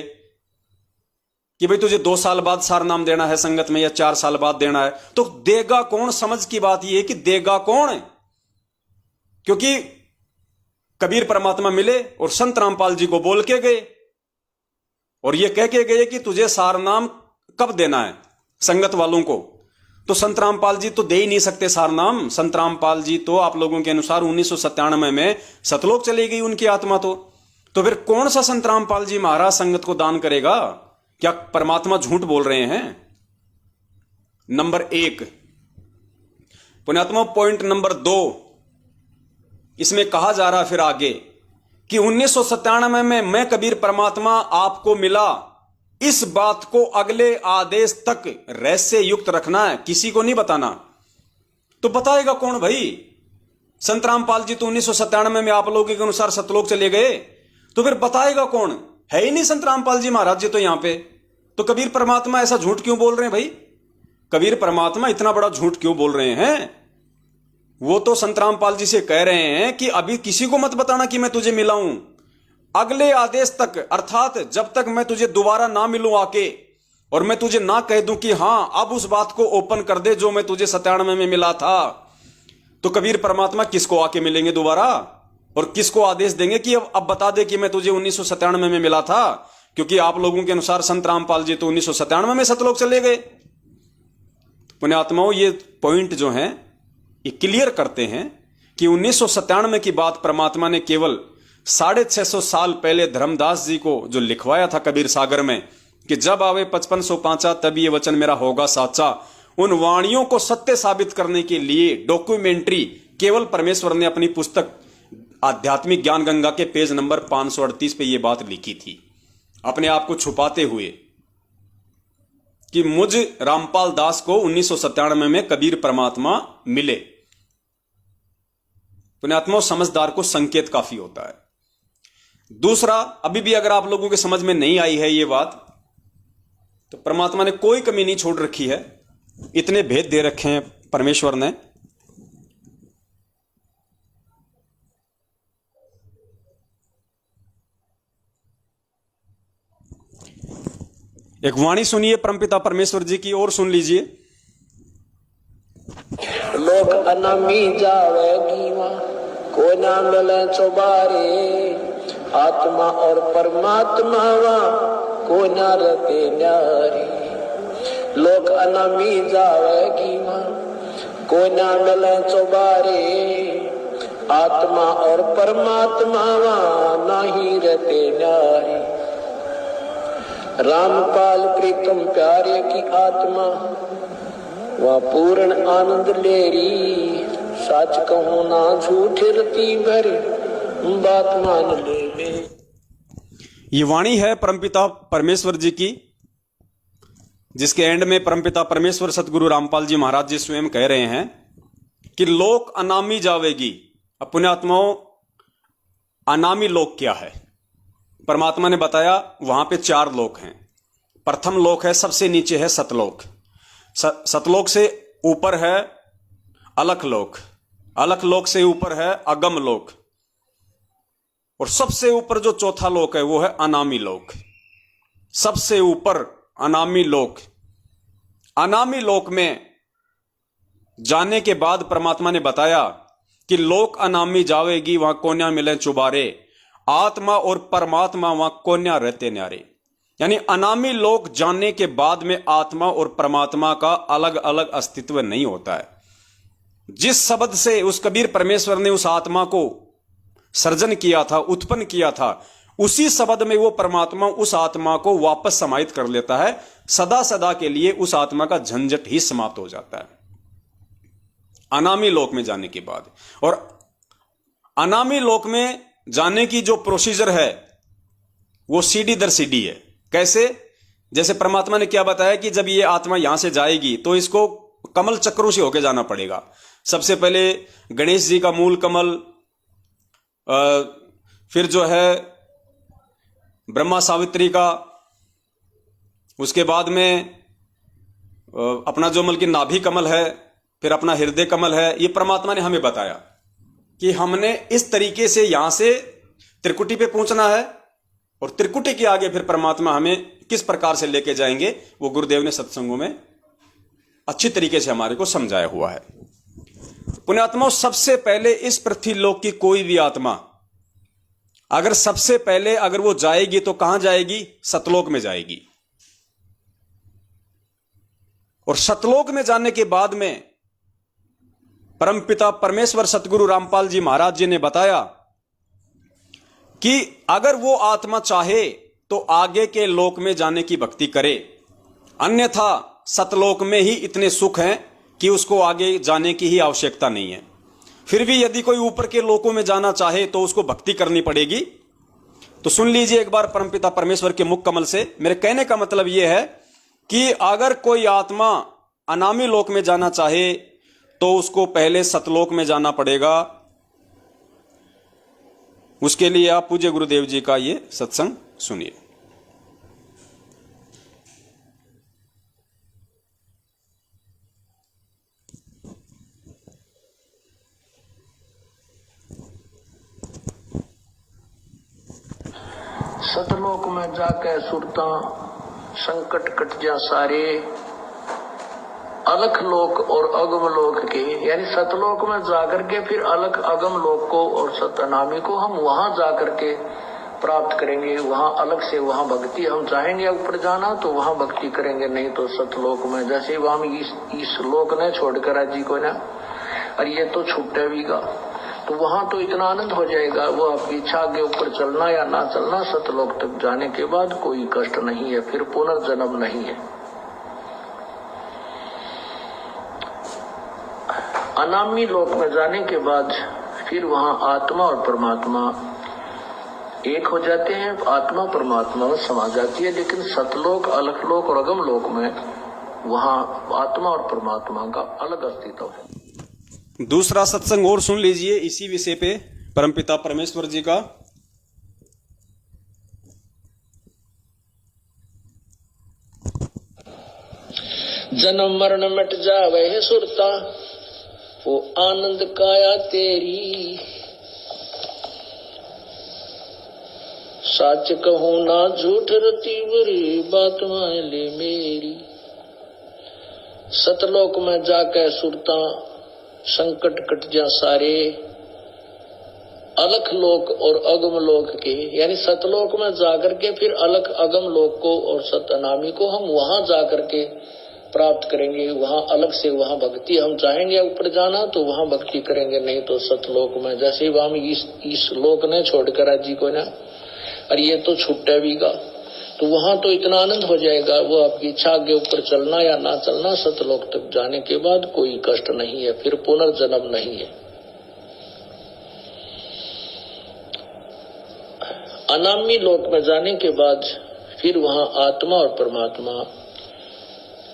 Speaker 1: कि भाई तुझे 2 साल बाद सार नाम देना है संगत में, या 4 साल बाद देना है। तो देगा कौन? समझ की बात यह है कि देगा कौन है, क्योंकि कबीर परमात्मा मिले और संत रामपाल जी को बोल के गए और ये कह के गए कि तुझे सार नाम कब देना है संगत वालों को। तो संत रामपाल जी तो दे ही नहीं सकते सार नाम। संत रामपाल जी तो आप लोगों के अनुसार 1997 में सतलोक चली गई उनकी आत्मा। तो फिर कौन सा संत रामपाल जी महाराज संगत को दान करेगा? क्या परमात्मा झूठ बोल रहे हैं? नंबर 1 पुण्यात्मा। पॉइंट नंबर 2, इसमें कहा जा रहा फिर आगे कि 1997 में मैं कबीर परमात्मा आपको मिला, इस बात को अगले आदेश तक रहस्य युक्त रखना है, किसी को नहीं बताना। तो बताएगा कौन भाई? संत रामपाल जी तो 1997 में आप लोगों के अनुसार सतलोक चले गए, तो फिर बताएगा कौन? है ही नहीं संत रामपाल जी महाराज जी तो यहां पे। तो कबीर परमात्मा ऐसा झूठ क्यों बोल रहे हैं भाई? कबीर परमात्मा इतना बड़ा झूठ क्यों बोल रहे हैं? वो तो संत रामपाल जी से कह रहे हैं कि अभी किसी को मत बताना कि मैं तुझे मिला हूं, अगले आदेश तक, अर्थात जब तक मैं तुझे दोबारा ना मिलूं आके, और मैं तुझे ना कह दूं कि हां अब उस बात को ओपन कर दे जो मैं तुझे 97 में मिला था। तो कबीर परमात्मा किसको आके मिलेंगे दोबारा, और किसको आदेश देंगे कि अब बता दे कि मैं तुझे 1997 में मिला था? क्योंकि आप लोगों के अनुसार संत रामपाल जी तो 1997 में सतलोक चले गए। पुण्यात्माओं, ये पॉइंट जो है ये क्लियर करते हैं कि 1997 की बात परमात्मा ने केवल 650 साल पहले धर्मदास जी को जो लिखवाया था कबीर सागर में कि जब आवे 5505 तब ये वचन मेरा होगा साचा, उन वाणियों को सत्य साबित करने के लिए डॉक्यूमेंट्री केवल परमेश्वर ने अपनी पुस्तक आध्यात्मिक ज्ञान गंगा के पेज नंबर 538 पे ये बात लिखी थी, अपने आप को छुपाते हुए कि मुझ रामपाल दास को 1997 में कबीर परमात्मा मिले। पुण्यात्मा, समझदार को संकेत काफी होता है। दूसरा, अभी भी अगर आप लोगों के समझ में नहीं आई है ये बात, तो परमात्मा ने कोई कमी नहीं छोड़ रखी है, इतने भेद दे रखे हैं परमेश्वर ने। एक वाणी सुनिए परमपिता परमेश्वर जी की, और सुन लीजिए।
Speaker 2: लोक अनामी जावेगी को ना मिले चौबारे, आत्मा और परमात्मा को ना रहते न्यारे। लोक अनामी जावेगी को ना मिले चौबारे, आत्मा और परमात्मा नहीं रहते न्यारे। रामपाल प्रीतम प्यारे की आत्मा वह पूर्ण आनंद लेरी, सच कहूं ना झूठ रती भरी बात मान ले।
Speaker 1: ये वाणी है परमपिता परमेश्वर जी की, जिसके एंड में परमपिता परमेश्वर सतगुरु रामपाल जी महाराज जी स्वयं कह रहे हैं कि लोक अनामी जावेगी। अब पुण्यात्माओं, अनामी लोक क्या है? परमात्मा ने बताया वहां पे 4 लोक हैं। प्रथम लोक है, सबसे नीचे है सतलोक। सतलोक से ऊपर है अलख लोक, अलख लोक से ऊपर है अगम लोक, और सबसे ऊपर जो चौथा लोक है वो है अनामी लोक। सबसे ऊपर अनामी लोक। अनामी लोक में जाने के बाद परमात्मा ने बताया कि लोक अनामी जावेगी वहां कोन्या मिले चुबारे, आत्मा और परमात्मा वहां कोन्या रहते न्यारे। यानी अनामी लोक जानने के बाद में आत्मा और परमात्मा का अलग अलग अस्तित्व नहीं होता है। जिस शब्द से उस कबीर परमेश्वर ने उस आत्मा को सर्जन किया था, उत्पन्न किया था, उसी शब्द में वो परमात्मा उस आत्मा को वापस समाहित कर लेता है। सदा सदा के लिए उस आत्मा का झंझट ही समाप्त हो जाता है। अनामी लोक में जाने के बाद। और अनामी लोक में जाने की जो प्रोसीजर है वो सीढ़ी दर सीढ़ी है। कैसे? जैसे परमात्मा ने क्या बताया कि जब ये आत्मा यहां से जाएगी तो इसको कमल चक्रों से होकर जाना पड़ेगा। सबसे पहले गणेश जी का मूल कमल, फिर जो है ब्रह्मा सावित्री का, उसके बाद में अपना जो मल की नाभि कमल है, फिर अपना हृदय कमल है। ये परमात्मा ने हमें बताया कि हमने इस तरीके से यहां से त्रिकुटी पे पहुंचना है, और त्रिकुटी के आगे फिर परमात्मा हमें किस प्रकार से लेके जाएंगे वो गुरुदेव ने सत्संगों में अच्छी तरीके से हमारे को समझाया हुआ है। पुण्यात्माओं, सबसे पहले इस पृथ्वी लोक की कोई भी आत्मा अगर सबसे पहले अगर वो जाएगी तो कहां जाएगी? सतलोक में जाएगी। और सतलोक में जाने के बाद में परमपिता परमेश्वर सतगुरु रामपाल जी महाराज जी ने बताया कि अगर वो आत्मा चाहे तो आगे के लोक में जाने की भक्ति करे, अन्यथा सतलोक में ही इतने सुख हैं कि उसको आगे जाने की ही आवश्यकता नहीं है। फिर भी यदि कोई ऊपर के लोकों में जाना चाहे तो उसको भक्ति करनी पड़ेगी। तो सुन लीजिए एक बार परमपिता परमेश्वर के मुख कमल से। मेरे कहने का मतलब यह है कि अगर कोई आत्मा अनामी लोक में जाना चाहे तो उसको पहले सतलोक में जाना पड़ेगा। उसके लिए आप पूज्य गुरुदेव जी का ये सत्संग सुनिए।
Speaker 2: सतलोक में जाके सुरता संकट कट जा सारे, अलख लोक और अगम लोक के, यानी सतलोक में जाकर के फिर अलख अगम लोक को और सतनामी को हम वहां जाकर के प्राप्त करेंगे। वहां अलग से वहां भक्ति, हम चाहेंगे ऊपर जाना तो वहां भक्ति करेंगे, नहीं तो सतलोक में। जैसे वहां इस लोक ने छोड़कर राजी को ना, और ये तो छुट्टे भी गा, तो वहां तो इतना आनंद हो जाएगा। वो आपकी इच्छा के ऊपर चलना या ना चलना, सतलोक तक जाने के बाद कोई कष्ट नहीं है, फिर पुनर्जन्म नहीं है। अनामी लोक में जाने के बाद फिर वहां आत्मा और परमात्मा एक हो जाते हैं, आत्मा परमात्मा में समा जाती है। लेकिन सतलोक, अलखलोक और अगम लोक में वहां आत्मा और परमात्मा का अलग अस्तित्व है।
Speaker 1: दूसरा सत्संग और सुन लीजिए इसी विषय पे परमपिता परमेश्वर जी का।
Speaker 2: जन्म मरण मिट जावे है सुरता, वो आनंद काया तेरी। सच कहूं ना झूठ रती बुरी, बात मान ले मेरी। सतलोक में जाके सुरता संकट कट जा सारे, अलख लोक और अगम लोक के, यानी सतलोक में जाकर के फिर अलख अगम लोक को और सतनामी को हम वहां जाकर के प्राप्त करेंगे। वहां अलग से वहां भक्ति, हम चाहेंगे ऊपर जाना तो वहां भक्ति करेंगे, नहीं तो सतलोक में। जैसे वहां इस लोक ने छोड़कर राजी को ना, और ये तो छुट्टे भी गा, तो वहां तो इतना आनंद हो जाएगा। वो आपकी इच्छा के ऊपर चलना या ना चलना, सतलोक तक जाने के बाद कोई कष्ट नहीं है, फिर पुनर्जन्म नहीं है। अनामी लोक में जाने के बाद फिर वहां आत्मा और परमात्मा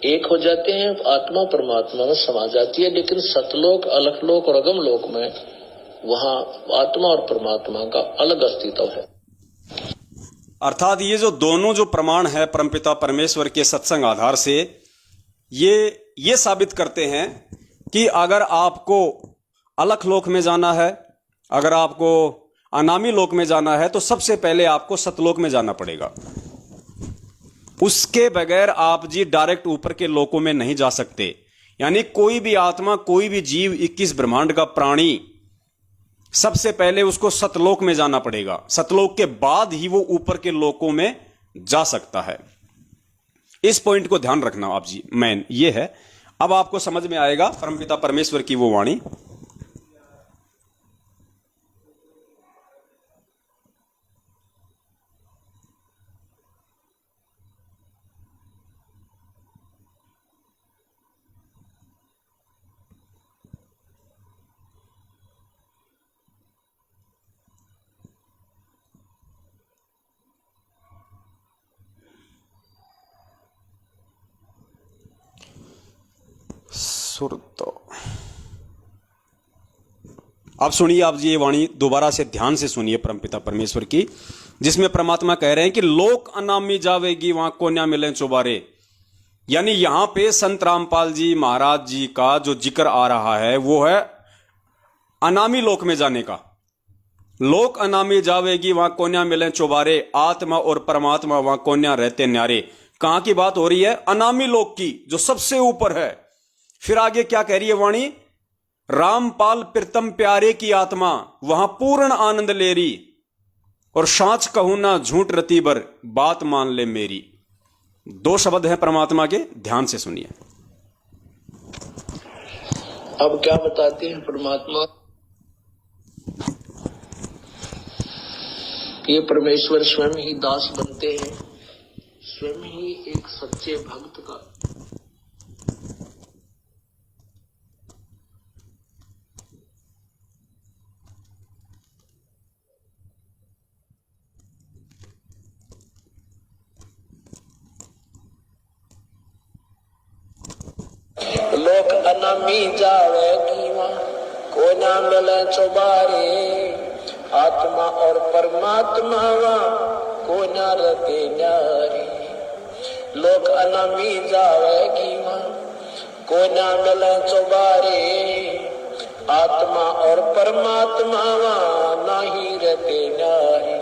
Speaker 2: एक हो जाते हैं, आत्मा परमात्मा में समा जाती है। लेकिन सतलोक, अलखलोक और अगम लोक में वहां आत्मा और परमात्मा का अलग अस्तित्व है।
Speaker 1: अर्थात ये जो दोनों जो प्रमाण है परमपिता परमेश्वर के सत्संग आधार से, ये साबित करते हैं कि अगर आपको अलख लोक में जाना है, अगर आपको अनामी लोक में जाना है, तो सबसे पहले आपको सतलोक में जाना पड़ेगा। उसके बगैर आप जी डायरेक्ट ऊपर के लोकों में नहीं जा सकते। यानी कोई भी आत्मा, कोई भी जीव, 21 ब्रह्मांड का प्राणी, सबसे पहले उसको सतलोक में जाना पड़ेगा। सतलोक के बाद ही वो ऊपर के लोकों में जा सकता है। इस पॉइंट को ध्यान रखना आप जी, मैन ये है। अब आपको समझ में आएगा परमपिता परमेश्वर की वो वाणी। सुरत। अब सुनिए आप ये वाणी दोबारा से ध्यान से सुनिए परमपिता परमेश्वर की, जिसमें परमात्मा कह रहे हैं कि लोक अनामी जावेगी वहां कोन्या मिले चुबारे। यानी यहां पे संत रामपाल जी महाराज जी का जो जिक्र आ रहा है वो है अनामी लोक में जाने का। लोक अनामी जावेगी वहां कोन्या मिले चुबारे, आत्मा और परमात्मा वहां कोन्या रहते न्यारे। कहां की बात हो रही है? अनामी लोक की, जो सबसे ऊपर है। फिर आगे क्या कह रही है वाणी? रामपाल प्रीतम प्यारे की आत्मा वहां पूर्ण आनंद ले रही, और सांच कहूं ना झूठ रती बर बात मान ले मेरी। दो शब्द हैं परमात्मा के, ध्यान से सुनिए।
Speaker 2: अब क्या बताते हैं परमात्मा? ये परमेश्वर स्वयं ही दास बनते हैं, स्वयं ही एक सच्चे भक्त का लोक अनामी जावेगी वहां को ना मिले चौबारे, आत्मा और परमात्मा वहां को ना रते न्यारे। लोक अनामी जावेगी वहां को ना मिले चौबारे, आत्मा और परमात्मा वहां नहीं रहते न्यारे।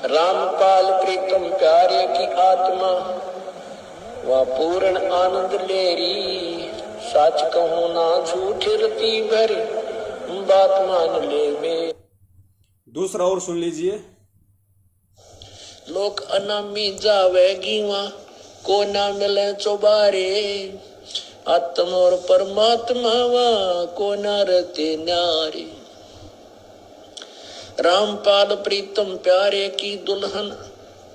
Speaker 2: रामपाल प्रीतम प्यारे की आत्मा वह पूर्ण आनंद ले रही, सच कहूं ना झूठ रती भर बात मान ले में।
Speaker 1: दूसरा और सुन लीजिए।
Speaker 2: लोक अनामी जावेगी वहां को ना मिले चौबारे, आत्मा और परमात्मा वहां को ना रहते न्यारे। रामपाल प्रीतम प्यारे की दुल्हन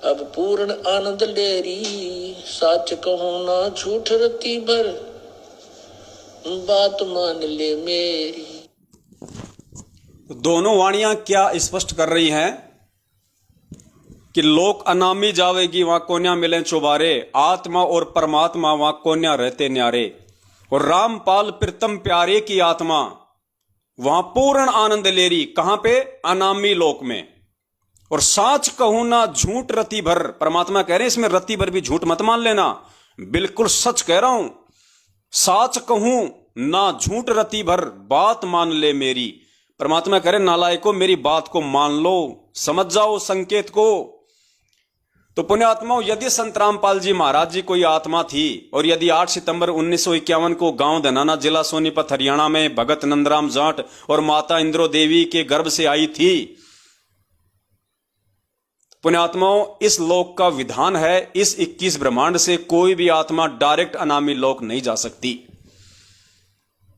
Speaker 2: अब पूर्ण आनंद ले रही, सच कहूं ना झूठ रती भर बात मान ले मेरी।
Speaker 1: दोनों वाणियां क्या स्पष्ट कर रही हैं कि लोक अनामी जावेगी वहां कोन्या मिले चुबारे, आत्मा और परमात्मा वहां कोन्या रहते न्यारे। और रामपाल प्रीतम प्यारे की आत्मा वहां पूर्ण आनंद ले रही। कहां पे? अनामी लोक में। और साच कहूं ना झूठ रति भर, परमात्मा कह रहे हैं इसमें रति भर भी झूठ मत मान लेना, बिल्कुल सच कह रहा हूं। साच कहूं ना झूठ रति भर बात मान ले मेरी। परमात्मा कह रहे नालायकों मेरी बात को मान लो, समझ जाओ संकेत को। तो पुण्यात्माओं, यदि संत रामपाल जी महाराज जी कोई आत्मा थी, और यदि 8 सितंबर 1951 को गांव धनाना जिला सोनीपत हरियाणा में भगत नंदराम जाट और माता इंद्रो देवी के गर्भ से आई थी, पुण्यात्माओं इस लोक का विधान है, इस 21 ब्रह्मांड से कोई भी आत्मा डायरेक्ट अनामी लोक नहीं जा सकती।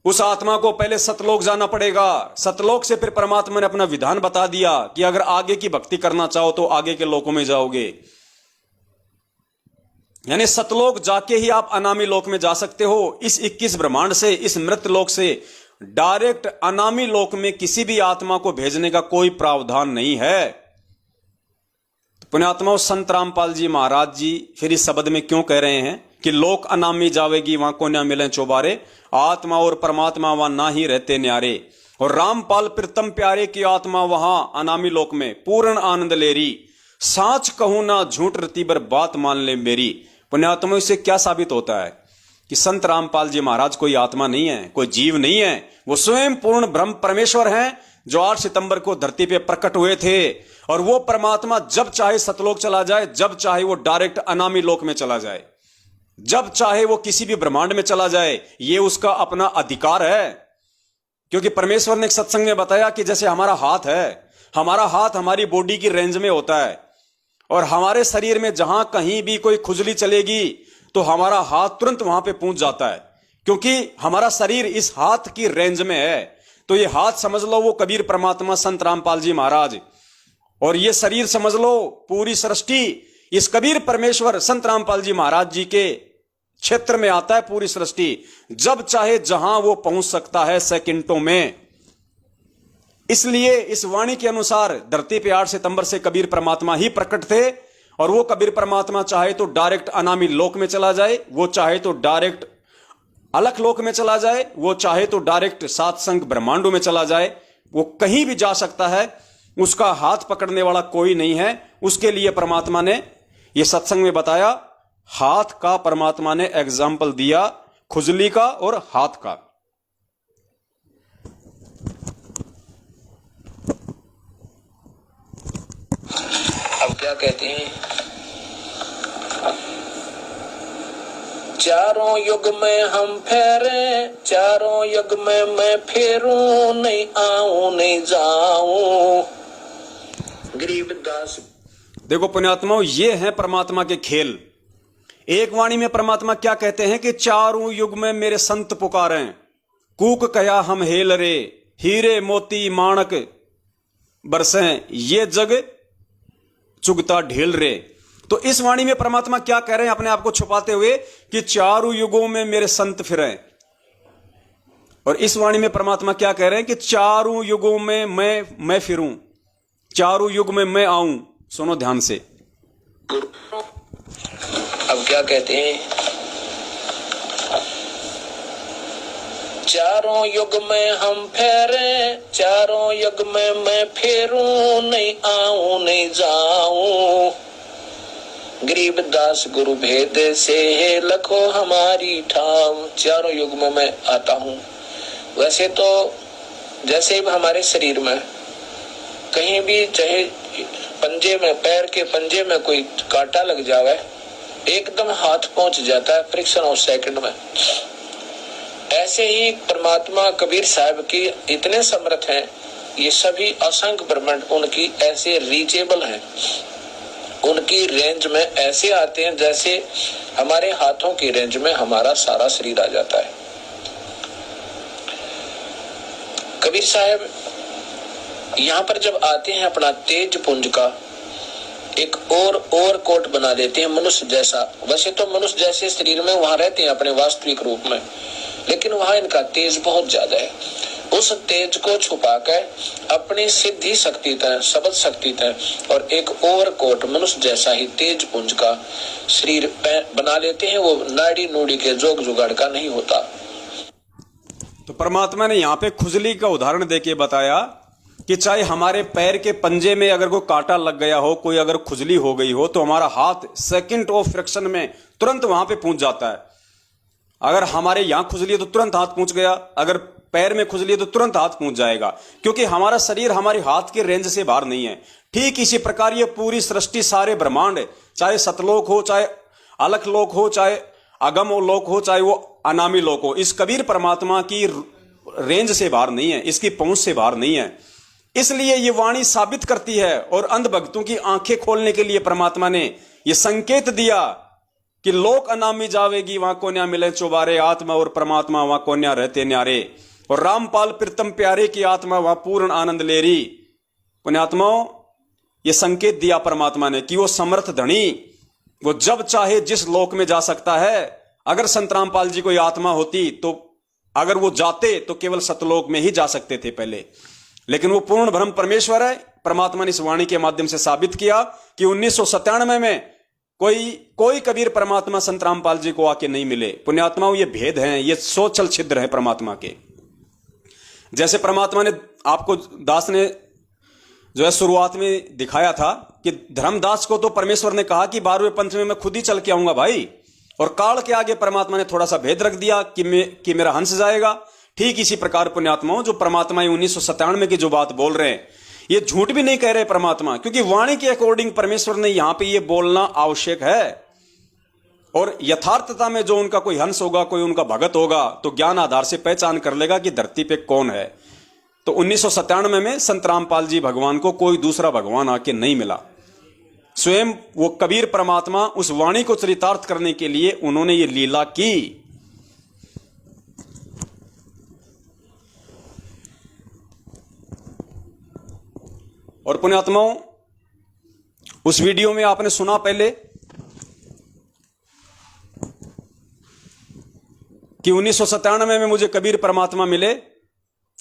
Speaker 1: उस आत्मा को पहले सतलोक जाना पड़ेगा। सतलोक से फिर परमात्मा ने अपना विधान बता दिया कि अगर आगे की भक्ति करना चाहो तो आगे के लोकों में जाओगे। यानी सतलोक जाके ही आप अनामी लोक में जा सकते हो। इस 21 ब्रह्मांड से, इस मृत लोक से डायरेक्ट अनामी लोक में किसी भी आत्मा को भेजने का कोई प्रावधान नहीं है। पुण्यात्माओं, संत रामपाल जी महाराज जी फिर इस शब्द में क्यों कह रहे हैं कि लोक अनामी जावेगी वहां को ना मिले चौबारे, आत्मा और परमात्मा वहां ना ही रहते न्यारे। और रामपाल प्रीतम प्यारे की आत्मा वहां अनामी लोक में पूर्ण आनंद ले रही, साच कहूं ना झूठ रती बर बात मान ले मेरी। पुण्यात्माओं, इससे क्या साबित होता है कि संत रामपाल जी महाराज कोई आत्मा नहीं है, कोई जीव नहीं है, वो स्वयं पूर्ण ब्रह्म परमेश्वर हैं जो 8 सितंबर को धरती पे प्रकट हुए थे। और वो परमात्मा जब चाहे सतलोक चला जाए, जब चाहे वो डायरेक्ट अनामी लोक में चला जाए, जब चाहे वो किसी भी ब्रह्मांड में चला जाए, ये उसका अपना अधिकार है। क्योंकि परमेश्वर ने एक सत्संग में बताया कि जैसे हमारा हाथ है, हमारा हाथ हमारी बॉडी की रेंज में होता है, और हमारे शरीर में जहां कहीं भी कोई खुजली चलेगी तो हमारा हाथ तुरंत वहां पे पहुंच जाता है, क्योंकि हमारा शरीर इस हाथ की रेंज में है। तो ये हाथ समझ लो वो कबीर परमात्मा संत रामपाल जी महाराज, और ये शरीर समझ लो पूरी सृष्टि इस कबीर परमेश्वर संत रामपाल जी महाराज जी के क्षेत्र में आता है। पूरी सृष्टि जब चाहे जहां वो पहुंच सकता है, सेकंडों में। इसलिए इस वाणी के अनुसार धरती पे 8 सितंबर से कबीर परमात्मा ही प्रकट थे, और वो कबीर परमात्मा चाहे तो डायरेक्ट अनामी लोक में चला जाए, वो चाहे तो डायरेक्ट अलख लोक में चला जाए, वो चाहे तो डायरेक्ट सात संग ब्रह्मांडों में चला जाए, वो कहीं भी जा सकता है, उसका हाथ पकड़ने वाला कोई नहीं है। उसके लिए परमात्मा ने ये सत्संग में बताया, हाथ का परमात्मा ने एग्जाम्पल दिया, खुजली का और हाथ का।
Speaker 2: अब क्या कहते हैं, चारों युग में हम फेरे, चारों युग में मैं फेरूं, नहीं आऊं नहीं जाऊं। गरीबदास।
Speaker 1: देखो पुण्यात्माओं, ये है परमात्मा के खेल। एक वाणी में परमात्मा क्या कहते हैं कि चारों युग में मेरे संत पुकारें, कूक कया हम हेल रे, हीरे मोती माणक बरसें, ये जग चुगता ढेल रे। तो इस वाणी में परमात्मा क्या कह रहे हैं अपने आप को छुपाते हुए कि चारों युगों में मेरे संत फिरें। और इस वाणी में परमात्मा क्या कह रहे हैं कि चारों युगों में मैं फिरूं, चारों युग में मैं आऊं। सुनो ध्यान से।
Speaker 2: अब क्या कहते हैं, चारों युग में हम फेरे, चारों युग में मैं फेरूं, नहीं आऊं नहीं जाऊं। गरीबदास गुरु भेद से लखो हमारी ठाव, चारों युग में मैं आता हूं। वैसे तो जैसे हमारे शरीर में कहीं भी, चाहे पंजे में, पैर के पंजे में कोई कांटा लग जावे, एकदम हाथ पहुंच जाता है फ्रिक्शन ऑफ सेकंड में। ऐसे ही परमात्मा कबीर साहब की इतने समर्थ हैं, ये सभी असंख्य ब्रह्मांड उनकी ऐसे रीचेबल हैं, उनकी रेंज में ऐसे आते हैं जैसे हमारे हाथों की रेंज में हमारा सारा शरीर आ जाता है। कबीर साहब यहाँ पर जब आते हैं, अपना तेज पुंज का एक और कोट बना देते हैं मनुष्य जैसा। वैसे तो मनुष्य जैसे शरीर में वहां रहते हैं अपने वास्तविक रूप में, लेकिन वहां इनका तेज बहुत ज्यादा है। उस तेज को छुपाकर अपनी सिद्धि शक्ति तय, शब्द शक्ति तय और एक और कोट मनुष्य जैसा ही तेज पुंज का शरीर बना लेते हैं। वो नाड़ी नूड़ी के जोग जुगाड़ का नहीं होता।
Speaker 1: तो परमात्मा ने यहाँ पे खुजली का उदाहरण देके बताया कि चाहे हमारे पैर के पंजे में अगर कोई कांटा लग गया हो, कोई अगर खुजली हो गई हो, तो हमारा हाथ सेकंड ऑफ फ्रैक्शन में तुरंत वहां पे पहुंच जाता है। अगर हमारे यहां खुजली है तो तुरंत हाथ पहुंच गया, अगर पैर में खुजली है तो तुरंत हाथ पहुंच जाएगा, क्योंकि हमारा शरीर हमारे हाथ के रेंज से बाहर नहीं है। ठीक इसी प्रकार ये पूरी सृष्टि, सारे ब्रह्मांड, चाहे सतलोक हो, चाहे अलख लोक हो, चाहे अगम लोक हो, चाहे वो अनामी लोक हो, इस कबीर परमात्मा की रेंज से बाहर नहीं है, इसकी पहुंच से बाहर नहीं है। इसलिए ये वाणी साबित करती है और अंध भक्तों की आंखें खोलने के लिए परमात्मा ने यह संकेत दिया कि लोक अनामी जावेगी, वहां कोन्या मिले चौबारे, आत्मा और परमात्मा वहां कोन्या रहते न्यारे, और रामपाल प्रीतम प्यारे की आत्मा वहां पूर्ण आनंद ले रही। पुण्यात्माओं, ये संकेत दिया परमात्मा ने कि वो समर्थ धनी, वो जब चाहे जिस लोक में जा सकता है। अगर संत रामपाल जी कोई आत्मा होती तो अगर वो जाते तो केवल सतलोक में ही जा सकते थे पहले, लेकिन वो पूर्ण ब्रह्म परमेश्वर है। परमात्मा ने इस वाणी के माध्यम से साबित किया कि 1997 में कोई कबीर परमात्मा संत रामपाल जी को आके नहीं मिले। पुण्यात्माओं, ये भेद हैं, ये सोचल छिद्र है परमात्मा के। जैसे परमात्मा ने आपको, दास ने जो है शुरुआत में दिखाया था कि धर्मदास को तो परमेश्वर ने कहा कि 12वें पंथ में मैं खुद ही चल के आऊंगा भाई, और काल के आगे परमात्मा ने थोड़ा सा भेद रख दिया कि मेरा हंस जाएगा। ठीक इसी प्रकार पुण्यात्माओं, जो परमात्मा 1997 की जो बात बोल रहे हैं, ये झूठ भी नहीं कह रहे परमात्मा, क्योंकि वाणी के अकॉर्डिंग परमेश्वर ने यहां पे ये बोलना आवश्यक है। और यथार्थता में जो उनका कोई हंस होगा, कोई उनका भगत होगा, तो ज्ञान आधार से पहचान कर लेगा कि धरती पे कौन है। तो 1997 में संत रामपाल जी भगवान को कोई दूसरा भगवान आके नहीं मिला। स्वयं वो कबीर परमात्मा उस वाणी को चरितार्थ करने के लिए उन्होंने ये लीला की। और पुण्यात्माओं, उस वीडियो में आपने सुना पहले कि 1997 में मुझे कबीर परमात्मा मिले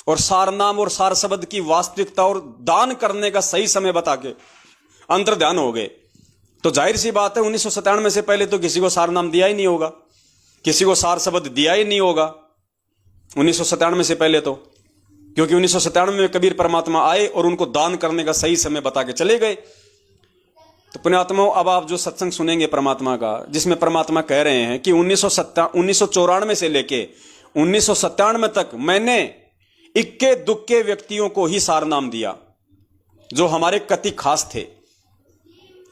Speaker 1: और सार नाम और सार शब्द की वास्तविकता और दान करने का सही समय बता के अंतर ध्यान हो गए। तो जाहिर सी बात है 1997 से पहले तो किसी को सार नाम दिया ही नहीं होगा। किसी को सार शब्द दिया ही नहीं होगा 1997 से पहले तो, क्योंकि 1997 में कबीर परमात्मा आए और उनको दान करने का सही समय बता के चले गए। तो पुण्यात्माओं, अब आप जो सत्संग सुनेंगे परमात्मा का, जिसमें परमात्मा कह रहे हैं कि 1994 से लेके 1997 तक मैंने इक्के दुक्के व्यक्तियों को ही सार नाम दिया जो हमारे कति खास थे।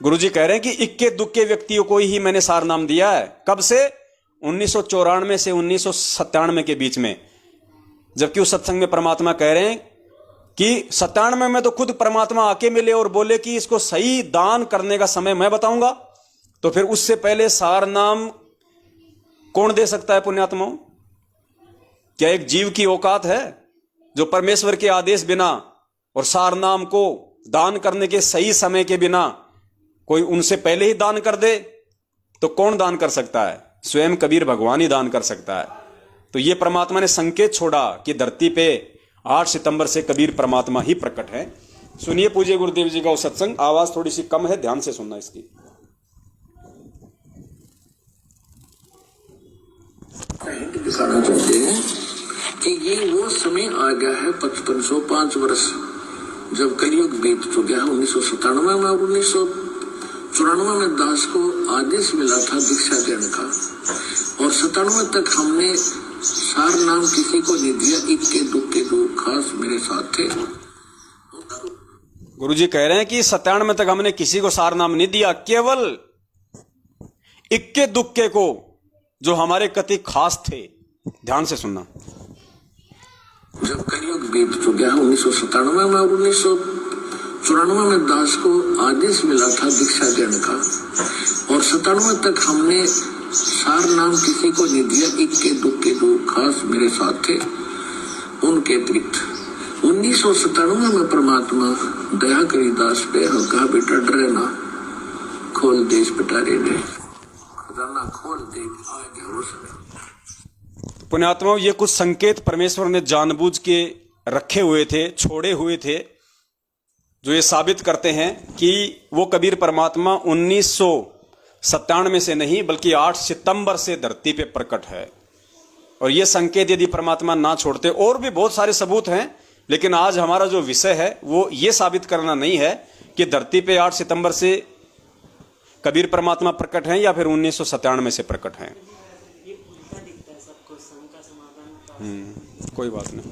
Speaker 1: गुरुजी कह रहे हैं कि इक्के दुक्के व्यक्तियों को ही मैंने सार नाम दिया है। कब से? 1994 से 1997 के बीच में। जबकि उस सत्संग में परमात्मा कह रहे हैं कि 97 में तो खुद परमात्मा आके मिले और बोले कि इसको सही दान करने का समय मैं बताऊंगा। तो फिर उससे पहले सार नाम कौन दे सकता है पुण्यात्माओं? क्या एक जीव की औकात है जो परमेश्वर के आदेश बिना और सार नाम को दान करने के सही समय के बिना कोई उनसे पहले ही दान कर दे? तो कौन दान कर सकता है? स्वयं कबीर भगवान ही दान कर सकता है। तो ये परमात्मा ने संकेत छोड़ा कि धरती पे 8 सितंबर से कबीर परमात्मा ही प्रकट है। सुनिए पूज्य गुरुदेव जी का वो सत्संग। आवाज थोड़ी सी कम है, ध्यान से सुनना इसकी।
Speaker 2: दिखाना चाहते हैं कि ये वो समय आ गया है 5505 वर्ष जब कलयुग बीत चुका है। 1997 में और 1994 में दास को आदेश मिला था दीक्षा देने का, और 97 तक हमने सार नाम किसी को नहीं दिया। इक्के दुक्के जो खास मेरे साथ थे।
Speaker 1: गुरुजी कह रहे हैं कि 97 तक हमने किसी को सार नाम नहीं दिया, केवल इक्के दुक्के को जो हमारे कति खास थे। ध्यान से सुनना।
Speaker 2: जब कलयुग बीत चुका है 1997 में और 1994 में दास को आदेश मिला था दीक्षा देने का, और 97 तक हमने सार नाम किसी को नहीं दिया। इक्के दुक्के जो खास मेरे साथ थे उनके अतिरिक्त 1997 में परमात्मा दया करी दास पे और कहा, बेटा डरे ना, खोल दे इस पिटारे ने, खजाना खोल दे। आ गया वो समय।
Speaker 1: पुण्यात्माओं, ये कुछ संकेत परमेश्वर ने जानबूझ के रखे हुए थे, छोड़े हुए थे, जो ये साबित करते हैं कि वो कबीर परमात्मा 1997 से नहीं बल्कि 8 सितंबर से धरती पे प्रकट है। और ये संकेत यदि परमात्मा ना छोड़ते, और भी बहुत सारे सबूत हैं, लेकिन आज हमारा जो विषय है वो ये साबित करना नहीं है कि धरती पे 8 सितंबर से कबीर परमात्मा प्रकट हैं या फिर 1997 से प्रकट हैं। कोई बात नहीं,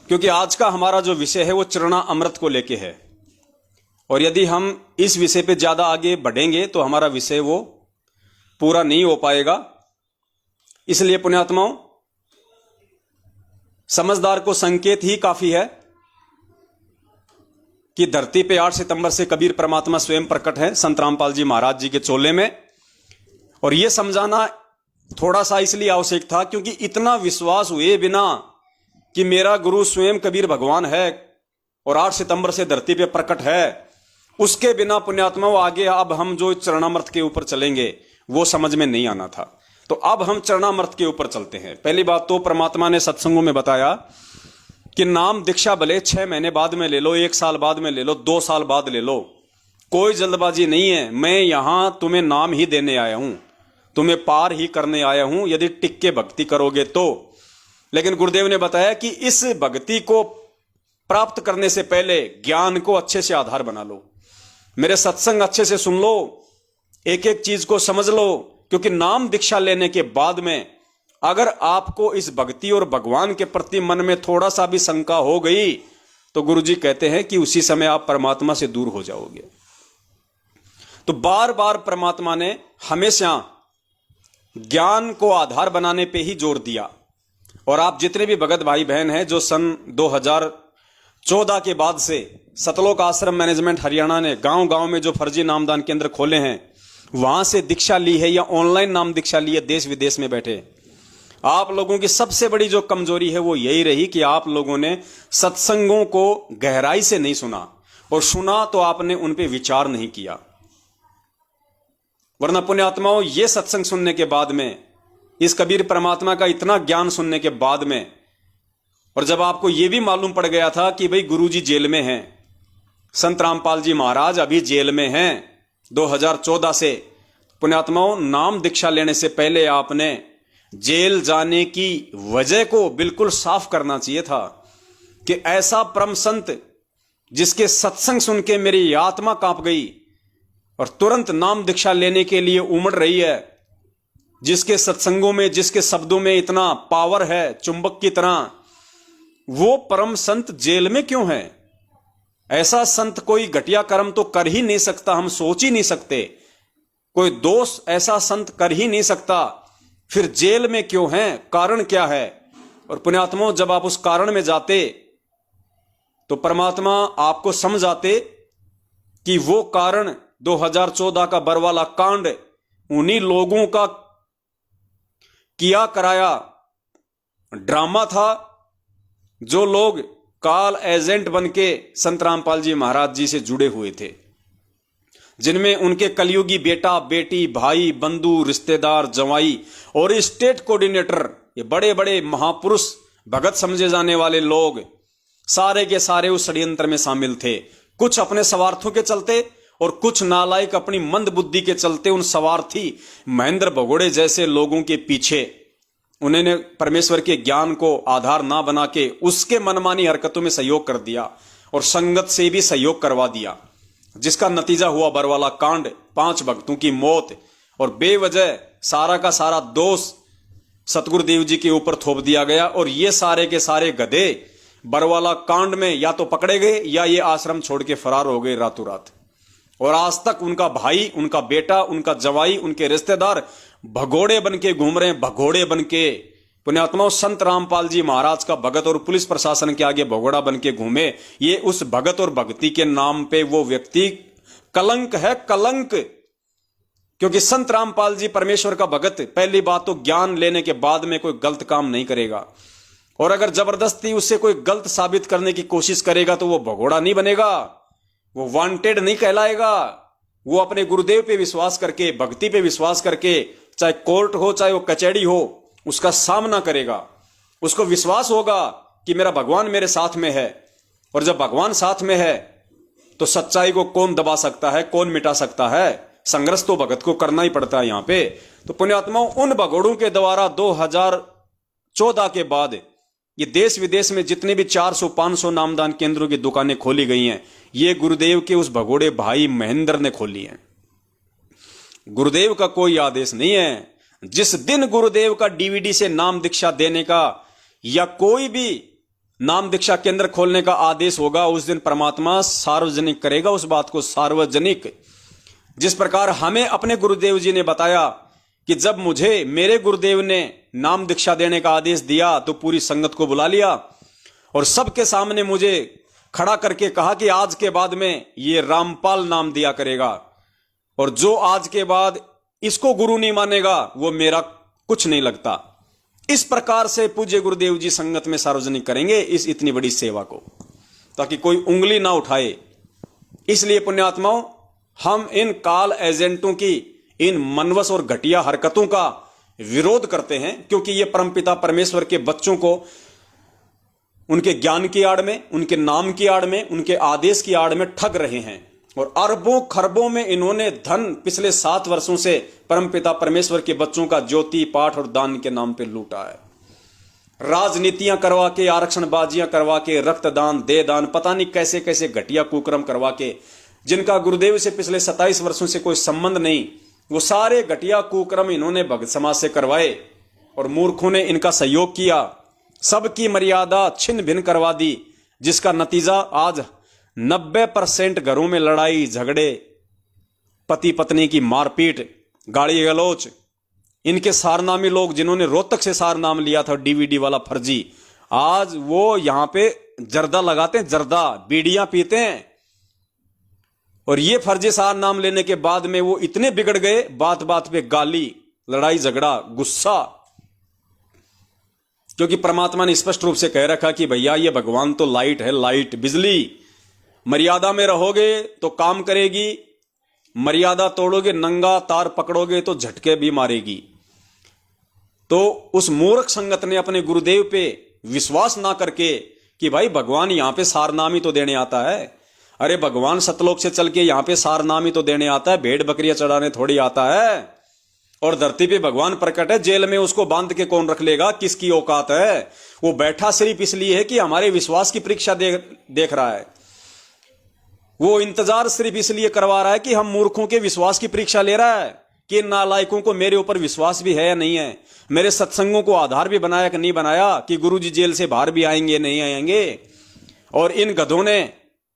Speaker 1: क्योंकि आज का हमारा जो विषय है वो चरणा अमृत को लेके है, और यदि हम इस विषय पे ज्यादा आगे बढ़ेंगे तो हमारा विषय वो पूरा नहीं हो पाएगा। इसलिए पुण्यात्माओं, समझदार को संकेत ही काफी है कि धरती पे 8 सितंबर से कबीर परमात्मा स्वयं प्रकट है संत रामपाल जी महाराज जी के चोले में। और यह समझाना थोड़ा सा इसलिए आवश्यक था क्योंकि इतना विश्वास हुए बिना कि मेरा गुरु स्वयं कबीर भगवान है और 8 सितंबर से धरती पे प्रकट है, उसके बिना पुण्यात्माओं आगे अब हम जो चरणामृत के ऊपर चलेंगे वो समझ में नहीं आना था। तो अब हम चरणामृत के ऊपर चलते हैं। पहली बात तो परमात्मा ने सत्संगों में बताया कि नाम दीक्षा भले 6 महीने बाद में ले लो, 1 साल बाद में ले लो, 2 साल बाद ले लो, कोई जल्दबाजी नहीं है। मैं यहां तुम्हें नाम ही देने आया हूं, तुम्हें पार ही करने आया हूं, यदि टिक के भक्ति करोगे तो। लेकिन गुरुदेव ने बताया कि इस भक्ति को प्राप्त करने से पहले ज्ञान को अच्छे से आधार बना लो, मेरे सत्संग अच्छे से सुन लो, एक एक चीज को समझ लो, क्योंकि नाम दीक्षा लेने के बाद में अगर आपको इस भक्ति और भगवान के प्रति मन में थोड़ा सा भी शंका हो गई तो गुरुजी कहते हैं कि उसी समय आप परमात्मा से दूर हो जाओगे। तो बार बार परमात्मा ने हमेशा ज्ञान को आधार बनाने पे ही जोर दिया। और आप जितने भी भगत भाई बहन हैं जो सन 2014 के बाद से सतलोक आश्रम मैनेजमेंट हरियाणा ने गांव गांव में जो फर्जी नामदान केंद्र खोले हैं वहां से दीक्षा ली है या ऑनलाइन नाम दीक्षा ली है देश विदेश में बैठे, आप लोगों की सबसे बड़ी जो कमजोरी है वो यही रही कि आप लोगों ने सत्संगों को गहराई से नहीं सुना, और सुना तो आपने उन पे विचार नहीं किया। वरना पुण्यात्माओं, ये सत्संग सुनने के बाद में, इस कबीर परमात्मा का इतना ज्ञान सुनने के बाद में, और जब आपको यह भी मालूम पड़ गया था कि भाई गुरुजी जेल में हैं, संत रामपाल जी महाराज अभी जेल में हैं 2014 से, पुण्यात्माओं, नाम दीक्षा लेने से पहले आपने जेल जाने की वजह को बिल्कुल साफ करना चाहिए था कि ऐसा परम संत जिसके सत्संग सुन के मेरी आत्मा कांप गई और तुरंत नाम दीक्षा लेने के लिए उमड़ रही है, जिसके सत्संगों में, जिसके शब्दों में इतना पावर है चुंबक की तरह, वो परम संत जेल में क्यों है? ऐसा संत कोई घटिया कर्म तो कर ही नहीं सकता, हम सोच ही नहीं सकते, कोई दोष ऐसा संत कर ही नहीं सकता, फिर जेल में क्यों है? कारण क्या है? और पुण्यात्माओं, जब आप उस कारण में जाते तो परमात्मा आपको समझाते कि वो कारण 2014 का बरवाला कांड उन्हीं लोगों का किया कराया ड्रामा था, जो लोग काल एजेंट बन के संत रामपाल जी महाराज जी से जुड़े हुए थे, जिनमें उनके कलयुगी बेटा बेटी, भाई बंधु, रिश्तेदार, जवाई और स्टेट कोऑर्डिनेटर, ये बड़े बड़े महापुरुष भगत समझे जाने वाले लोग सारे के सारे उस षड्यंत्र में शामिल थे। कुछ अपने स्वार्थों के चलते और कुछ नालायक अपनी मंद बुद्धि के चलते उन स्वार्थी महेंद्र भगोड़े जैसे लोगों के पीछे उन्होंने परमेश्वर के ज्ञान को आधार ना बना के उसके मनमानी हरकतों में सहयोग कर दिया और संगत से भी सहयोग करवा दिया, जिसका नतीजा हुआ बरवाला कांड, 5 भक्तों की मौत और बेवजह सारा का सारा दोष सतगुरुदेव जी के ऊपर थोप दिया गया। और ये सारे के सारे गधे बरवाला कांड में या तो पकड़े गए या ये आश्रम छोड़ के फरार हो गए रातों रात। और आज तक उनका भाई, उनका बेटा, उनका जवाई, उनके रिश्तेदार भगोड़े बन के घूम रहे हैं, भगोड़े बन के। पुण्यात्माओं, संत रामपाल जी महाराज का भगत और पुलिस प्रशासन के आगे भगोड़ा बन के घूमे, ये उस भगत और भक्ति के नाम पे वो व्यक्ति कलंक है, कलंक। क्योंकि संत रामपाल जी परमेश्वर का भगत पहली बात तो ज्ञान लेने के बाद में कोई गलत काम नहीं करेगा, और अगर जबरदस्ती उससे कोई गलत साबित करने की कोशिश करेगा तो वो भगोड़ा नहीं बनेगा, वो वांटेड नहीं कहलाएगा। वो अपने गुरुदेव पे विश्वास करके, भक्ति पे विश्वास करके, चाहे कोर्ट हो चाहे वो कचहरी हो, उसका सामना करेगा। उसको विश्वास होगा कि मेरा भगवान मेरे साथ में है, और जब भगवान साथ में है तो सच्चाई को कौन दबा सकता है, कौन मिटा सकता है? संघर्ष तो भगत को करना ही पड़ता है यहां पे। तो पुण्यात्माओं, उन भगोड़ों के द्वारा 2014 के बाद ये देश विदेश में जितने भी 400-500 नामदान केंद्रों की दुकानें खोली गई हैं, ये गुरुदेव के उस भगोड़े भाई महेंद्र ने खोली हैं। गुरुदेव का कोई आदेश नहीं है। जिस दिन गुरुदेव का डीवीडी से नाम दीक्षा देने का या कोई भी नाम दीक्षा केंद्र खोलने का आदेश होगा, उस दिन परमात्मा सार्वजनिक करेगा उस बात को, सार्वजनिक। जिस प्रकार हमें अपने गुरुदेव जी ने बताया कि जब मुझे मेरे गुरुदेव ने नाम दीक्षा देने का आदेश दिया तो पूरी संगत को बुला लिया और सबके सामने मुझे खड़ा करके कहा कि आज के बाद में ये रामपाल नाम दिया करेगा, और जो आज के बाद इसको गुरु नहीं मानेगा वो मेरा कुछ नहीं लगता। इस प्रकार से पूज्य गुरुदेव जी संगत में सार्वजनिक करेंगे इस इतनी बड़ी सेवा को, ताकि कोई उंगली ना उठाए। इसलिए पुण्यात्माओं, हम इन काल एजेंटों की इन मनवस और घटिया हरकतों का विरोध करते हैं, क्योंकि ये परमपिता परमेश्वर के बच्चों को उनके ज्ञान की आड़ में, उनके नाम की आड़ में, उनके आदेश की आड़ में ठग रहे हैं। और अरबों खरबों में इन्होंने धन पिछले 7 वर्षों से परमपिता परमेश्वर के बच्चों का ज्योति पाठ और दान के नाम पे लूटा है। राजनीतियां करवा के, आरक्षणबाजियां करवा के, रक्तदान, दे दान, पता नहीं कैसे कैसे घटिया कुकर्म करवा के, जिनका गुरुदेव से पिछले 27 वर्षों से कोई संबंध नहीं, वो सारे घटिया कुकर्म इन्होंने भगत समाज से करवाए और मूर्खों ने इनका सहयोग किया। सबकी मर्यादा छिन्न भिन्न करवा दी, जिसका नतीजा आज 90% घरों में लड़ाई झगड़े, पति पत्नी की मारपीट, गाली गलौच। इनके सारनामी लोग जिन्होंने रोहतक से सार नाम लिया था डीवीडी वाला फर्जी, आज वो यहां पे जर्दा लगाते हैं, जर्दा बीड़ियां पीते हैं। और ये फर्जी सार नाम लेने के बाद में वो इतने बिगड़ गए, बात बात पे गाली, लड़ाई झगड़ा, गुस्सा। क्योंकि परमात्मा ने स्पष्ट रूप से कह रखा कि भैया ये भगवान तो लाइट है, लाइट, बिजली। मर्यादा में रहोगे तो काम करेगी, मर्यादा तोड़ोगे, नंगा तार पकड़ोगे तो झटके भी मारेगी। तो उस मूर्ख संगत ने अपने गुरुदेव पे विश्वास ना करके कि भाई भगवान यहां पे सारनामी तो देने आता है, अरे भगवान सतलोक से चल के यहाँ पे सारनाम ही तो देने आता है, भेड़ बकरियां चढ़ाने थोड़ी आता है। और धरती पे भगवान प्रकट है, जेल में उसको बांध के कौन रख लेगा, किसकी औकात है। वो बैठा सिर्फ इसलिए है कि हमारे विश्वास की परीक्षा देख रहा है। वो इंतजार सिर्फ इसलिए करवा रहा है कि हम मूर्खों के विश्वास की परीक्षा ले रहा है कि नालायकों को मेरे ऊपर विश्वास भी है या नहीं है, मेरे सत्संगों को आधार भी बनाया कि नहीं बनाया, कि गुरुजी जेल से बाहर भी आएंगे नहीं आएंगे। और इन गधों ने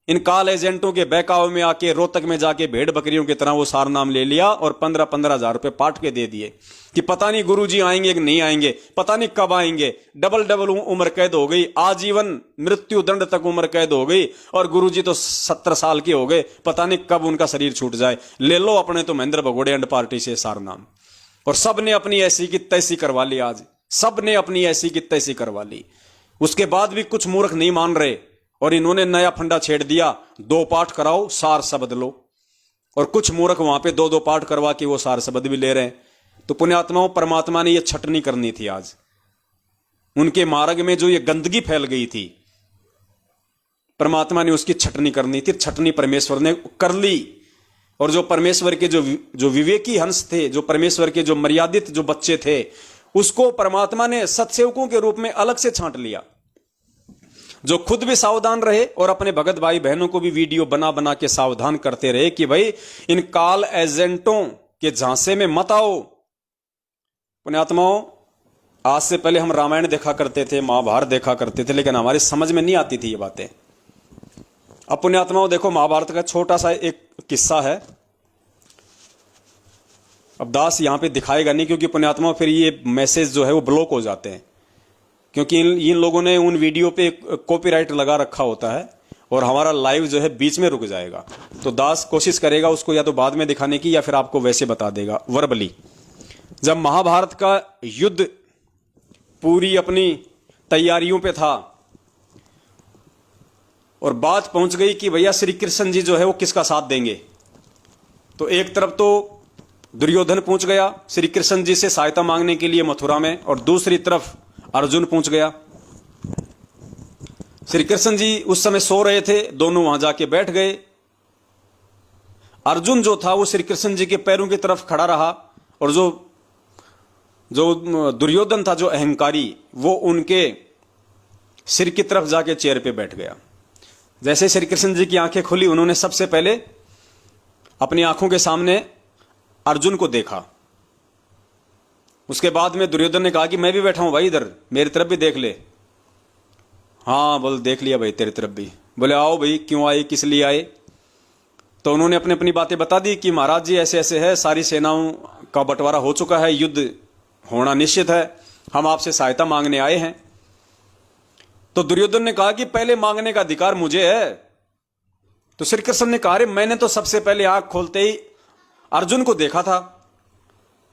Speaker 1: इन काल एजेंटों के बहकावे में आके रोहतक में जाके भेड़ बकरियों की तरह वो सारनाम ले लिया और 15-15 हजार रुपए पाट के दे दिए कि पता नहीं गुरुजी आएंगे कि नहीं आएंगे, पता नहीं कब आएंगे। डबल उम्र कैद हो गई, आजीवन मृत्यु दंड तक उम्र कैद हो गई। और गुरुजी तो 70 साल के हो गए, पता नहीं कब उनका शरीर छूट जाए। ले लो अपने तो महेंद्र भगोड़े एंड पार्टी से सारनाम। और सब ने अपनी ऐसी की तैसी करवा ली, आज सब ने अपनी ऐसी की तैसी करवा ली। उसके बाद भी कुछ मूर्ख नहीं मान रहे और इन्होंने नया फंडा छेड़ दिया, 2 पाठ कराओ सार शब्द लो। और कुछ मूर्ख वहां पे 2-2 पाठ करवा के वो सार शब्द भी ले रहे हैं। तो पुण्यात्माओं, परमात्मा ने ये छटनी करनी थी आज। उनके मार्ग में जो ये गंदगी फैल गई थी, परमात्मा ने उसकी छटनी करनी थी। छटनी परमेश्वर ने कर ली। और जो परमेश्वर के जो विवेकी हंस थे, जो परमेश्वर के जो मर्यादित जो बच्चे थे, उसको परमात्मा ने सत्सेवकों के रूप में अलग से छांट लिया, जो खुद भी सावधान रहे और अपने भगत भाई बहनों को भी वीडियो बना बना के सावधान करते रहे कि भाई इन काल एजेंटों के झांसे में मत आओ। पुण्यात्माओं, आज से पहले हम रामायण देखा करते थे, महाभारत देखा करते थे, लेकिन हमारी समझ में नहीं आती थी ये बातें। अब पुण्यात्माओं देखो, महाभारत का छोटा सा एक किस्सा है। अब दास यहां पे दिखाएगा नहीं, क्योंकि पुण्यात्माओं फिर ये मैसेज जो है वो ब्लॉक हो जाते हैं, क्योंकि इन लोगों ने उन वीडियो पे कॉपीराइट लगा रखा होता है और हमारा लाइव जो है बीच में रुक जाएगा। तो दास कोशिश करेगा उसको या तो बाद में दिखाने की या फिर आपको वैसे बता देगा वर्बली। जब महाभारत का युद्ध पूरी अपनी तैयारियों पे था और बात पहुंच गई कि भैया श्री कृष्ण जी जो है वो किसका साथ देंगे, तो एक तरफ तो दुर्योधन पहुंच गया श्री कृष्ण जी से सहायता मांगने के लिए मथुरा में, और दूसरी तरफ अर्जुन पहुंच गया। श्री कृष्ण जी उस समय सो रहे थे, दोनों वहां जाके बैठ गए। अर्जुन जो था वो श्री कृष्ण जी के पैरों की तरफ खड़ा रहा, और जो दुर्योधन था, जो अहंकारी, वो उनके सिर की तरफ जाके चेयर पे बैठ गया। जैसे श्री कृष्ण जी की आंखें खुली, उन्होंने सबसे पहले अपनी आंखों के सामने अर्जुन को देखा। उसके बाद में दुर्योधन ने कहा कि मैं भी बैठा हूं भाई, इधर मेरी तरफ भी देख ले। हाँ बोल, देख लिया भाई तेरी तरफ भी। बोले आओ भाई, क्यों आए, किस लिए आए। तो उन्होंने अपनी अपनी बातें बता दी कि महाराज जी ऐसे ऐसे है, सारी सेनाओं का बंटवारा हो चुका है, युद्ध होना निश्चित है, हम आपसे सहायता मांगने आए हैं। तो दुर्योधन ने कहा कि पहले मांगने का अधिकार मुझे है। तो श्री कृष्ण ने कहा, मैंने तो सबसे पहले आंख खोलते ही अर्जुन को देखा था,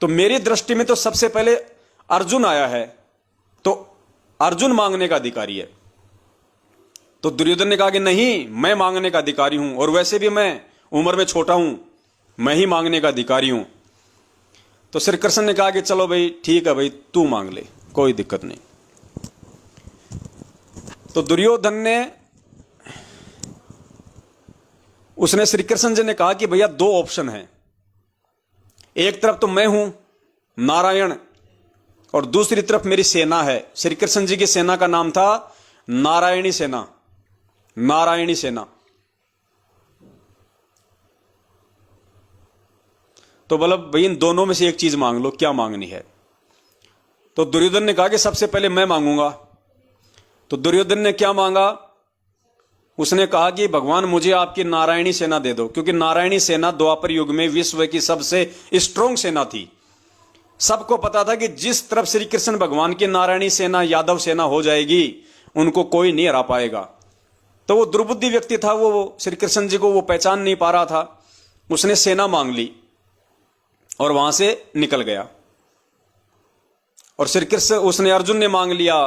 Speaker 1: तो मेरी दृष्टि में तो सबसे पहले अर्जुन आया है, तो अर्जुन मांगने का अधिकारी है। तो दुर्योधन ने कहा कि नहीं, मैं मांगने का अधिकारी हूं, और वैसे भी मैं उम्र में छोटा हूं, मैं ही मांगने का अधिकारी हूं। तो श्री कृष्ण ने कहा कि चलो भाई ठीक है भाई, तू मांग ले, कोई दिक्कत नहीं। तो दुर्योधन ने, उसने श्री कृष्ण जी ने कहा कि भैया 2 ऑप्शन हैं, एक तरफ तो मैं हूं नारायण और दूसरी तरफ मेरी सेना है। श्री कृष्ण जी की सेना का नाम था नारायणी सेना, नारायणी सेना। तो बोला भाई इन दोनों में से एक चीज मांग लो, क्या मांगनी है। तो दुर्योधन ने कहा कि सबसे पहले मैं मांगूंगा। तो दुर्योधन ने क्या मांगा, उसने कहा कि भगवान मुझे आपकी नारायणी सेना दे दो, क्योंकि नारायणी सेना द्वापर युग में विश्व की सबसे स्ट्रॉन्ग सेना थी। सबको पता था कि जिस तरफ श्री कृष्ण भगवान की नारायणी सेना यादव सेना हो जाएगी, उनको कोई नहीं हरा पाएगा। तो वो दुर्बुद्धि व्यक्ति था, वो श्री कृष्ण जी को वो पहचान नहीं पा रहा था। उसने सेना मांग ली और वहां से निकल गया। और श्री कृष्ण, उसने अर्जुन ने मांग लिया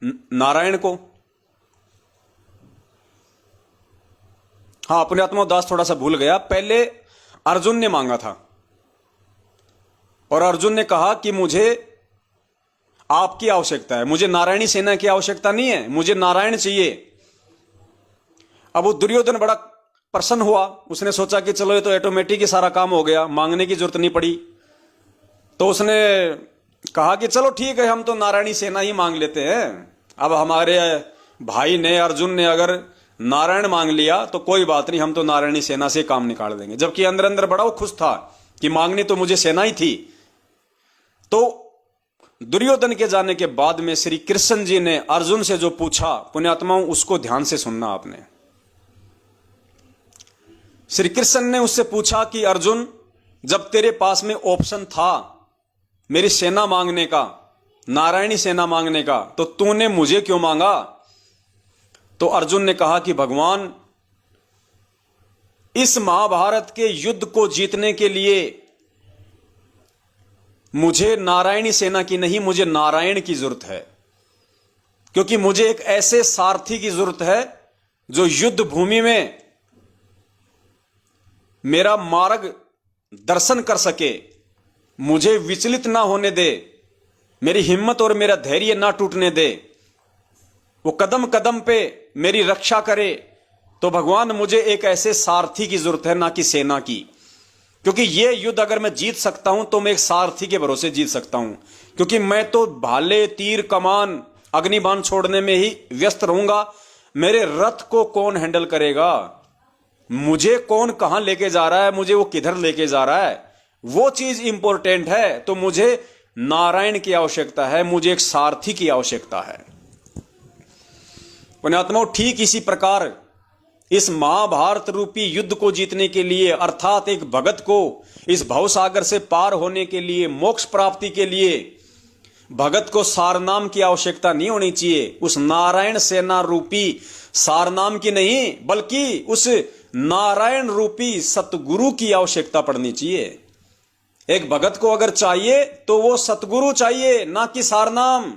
Speaker 1: नारायण को। हाँ, अपने आत्मा दास थोड़ा सा भूल गया, पहले अर्जुन ने मांगा था और अर्जुन ने कहा कि मुझे आपकी आवश्यकता है, मुझे नारायणी सेना की आवश्यकता नहीं है, मुझे नारायण चाहिए। अब वो दुर्योधन बड़ा प्रसन्न हुआ, उसने सोचा कि चलो ये तो ऑटोमेटिक ही सारा काम हो गया, मांगने की जरूरत नहीं पड़ी। तो उसने कहा कि चलो ठीक है, हम तो नारायणी सेना ही मांग लेते हैं। अब हमारे भाई ने, अर्जुन ने अगर नारायण मांग लिया तो कोई बात नहीं, हम तो नारायणी सेना से काम निकाल देंगे। जबकि अंदर अंदर बड़ा वो खुश था कि मांगनी तो मुझे सेना ही थी। तो दुर्योधन के जाने के बाद में श्री कृष्ण जी ने अर्जुन से जो पूछा, पुण्यात्माओं उसको ध्यान से सुनना आपने। श्री कृष्ण ने उससे पूछा कि अर्जुन, जब तेरे पास में ऑप्शन था मेरी सेना मांगने का, नारायणी सेना मांगने का, तो तूने मुझे क्यों मांगा? तो अर्जुन ने कहा कि भगवान, इस महाभारत के युद्ध को जीतने के लिए मुझे नारायणी सेना की नहीं, मुझे नारायण की जरूरत है। क्योंकि मुझे एक ऐसे सारथी की जरूरत है जो युद्ध भूमि में मेरा मार्ग दर्शन कर सके, मुझे विचलित ना होने दे, मेरी हिम्मत और मेरा धैर्य ना टूटने दे, वो कदम कदम पे मेरी रक्षा करे। तो भगवान मुझे एक ऐसे सारथी की जरूरत है, ना कि सेना की। क्योंकि ये युद्ध अगर मैं जीत सकता हूं तो मैं एक सारथी के भरोसे जीत सकता हूं। क्योंकि मैं तो भाले, तीर, कमान, अग्निबाण छोड़ने में ही व्यस्त रहूंगा। मेरे रथ को कौन हैंडल करेगा? मुझे कौन कहां लेके जा रहा है, मुझे वो किधर लेके जा रहा है, वो चीज इंपॉर्टेंट है। तो मुझे नारायण की आवश्यकता है, मुझे एक सारथी की आवश्यकता है। पुण्यात्माओं, ठीक इसी प्रकार इस महाभारत रूपी युद्ध को जीतने के लिए, अर्थात एक भगत को इस भवसागर से पार होने के लिए, मोक्ष प्राप्ति के लिए भगत को सारनाम की आवश्यकता नहीं होनी चाहिए। उस नारायण सेना रूपी सारनाम की नहीं, बल्कि उस नारायण रूपी सतगुरु की आवश्यकता पड़नी चाहिए। एक भगत को अगर चाहिए तो वो सतगुरु चाहिए, ना कि सारनाम।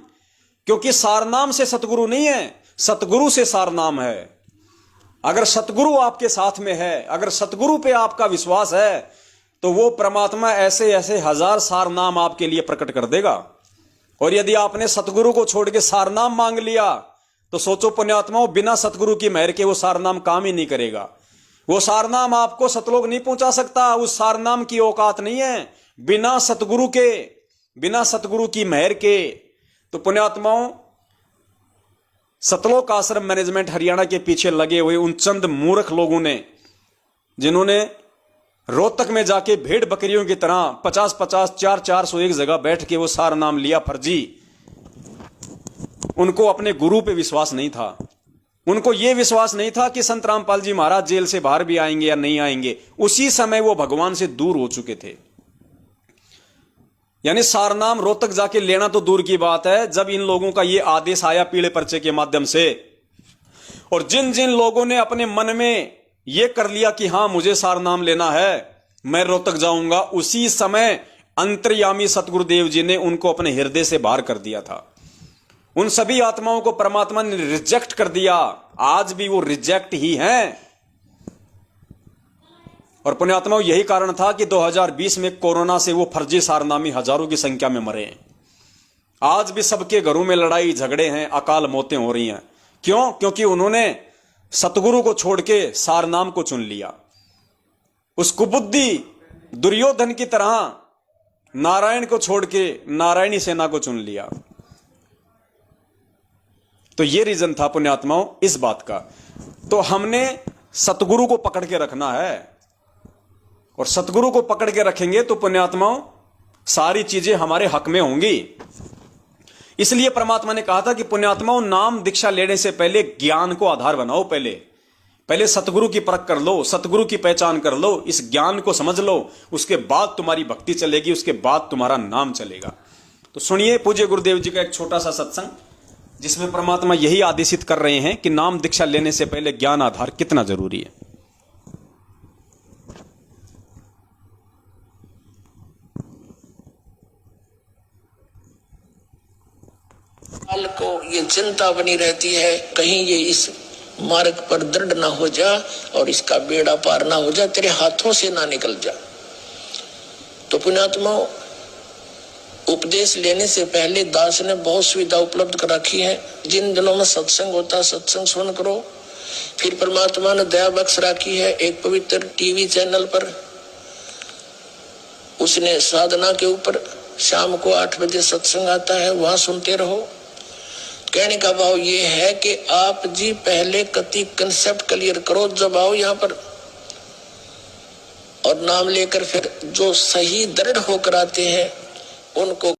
Speaker 1: क्योंकि सारनाम से सतगुरु नहीं है, सतगुरु से सारनाम है। अगर सतगुरु आपके साथ में है, अगर सतगुरु पे आपका विश्वास है, तो वो परमात्मा ऐसे ऐसे हजार सारनाम आपके लिए प्रकट कर देगा। और यदि आपने सतगुरु को छोड़ के सारनाम मांग लिया तो सोचो पुण्यात्माओं, बिना सतगुरु की मेहर के वो सारनाम काम ही नहीं करेगा। वो सारनाम आपको सतलोक नहीं पहुंचा सकता, उस सारनाम की औकात नहीं है बिना सतगुरु के, बिना सतगुरु की मेहर के। तो पुण्यात्माओं, सतलोक आश्रम मैनेजमेंट हरियाणा के पीछे लगे हुए उन चंद मूर्ख लोगों ने, जिन्होंने रोहतक में जाके भेड़ बकरियों की तरह 50-50, 400 एक जगह बैठ के वो सार नाम लिया फर्जी, उनको अपने गुरु पे विश्वास नहीं था। उनको यह विश्वास नहीं था कि संत रामपाल जी महाराज जेल से बाहर भी आएंगे या नहीं आएंगे। उसी समय वो भगवान से दूर हो चुके थे। यानी सारनाम रोहतक जाके लेना तो दूर की बात है, जब इन लोगों का ये आदेश आया पीले पर्चे के माध्यम से, और जिन जिन लोगों ने अपने मन में ये कर लिया कि हां मुझे सारनाम लेना है, मैं रोहतक जाऊंगा, उसी समय अंतर्यामी सतगुरुदेव जी ने उनको अपने हृदय से बाहर कर दिया था। उन सभी आत्माओं को परमात्मा ने रिजेक्ट कर दिया। आज भी वो रिजेक्ट ही हैं। और पुण्यात्माओं, यही कारण था कि 2020 में कोरोना से वो फर्जी सारनामी हजारों की संख्या में मरे हैं। आज भी सबके घरों में लड़ाई झगड़े हैं, अकाल मौतें हो रही हैं। क्यों? क्योंकि उन्होंने सतगुरु को छोड़ के सारनाम को चुन लिया। उस कुबुद्धि दुर्योधन की तरह नारायण को छोड़ के नारायणी सेना को चुन लिया। तो ये रीजन था पुण्यात्माओं इस बात का। तो हमने सतगुरु को पकड़ के रखना है, और सतगुरु को पकड़ के रखेंगे तो पुण्यात्माओं सारी चीजें हमारे हक में होंगी। इसलिए परमात्मा ने कहा था कि पुण्यात्माओं, नाम दीक्षा लेने से पहले ज्ञान को आधार बनाओ। पहले सतगुरु की परख कर लो, सतगुरु की पहचान कर लो, इस ज्ञान को समझ लो, उसके बाद तुम्हारी भक्ति चलेगी, उसके बाद तुम्हारा नाम चलेगा। तो सुनिए पूज्य गुरुदेव जी का एक छोटा सा सत्संग, जिसमें परमात्मा यही आदेशित कर रहे हैं कि नाम दीक्षा लेने से पहले ज्ञान आधार कितना जरूरी है।
Speaker 2: काल को ये चिंता बनी रहती है, कहीं ये इस मार्ग पर दृढ़ ना हो जा और इसका बेड़ा पार ना हो जा, तेरे हाथों से ना निकल जा। तो पुण्यात्मा, उपदेश लेने से पहले दास ने बहुत सुविधा उपलब्ध कर रखी है। जिन दिनों में सत्संग होता है सत्संग सुन करो, फिर परमात्मा ने दया बख्श रखी है, एक पवित्र टीवी चैनल पर उसने साधना के ऊपर शाम को 8 बजे सत्संग आता है, वहां सुनते रहो। कहने का भाव ये है कि आप जी पहले कति कंसेप्ट क्लियर करो, जब आओ यहाँ पर और नाम लेकर फिर जो सही दृढ़ होकर आते हैं उनको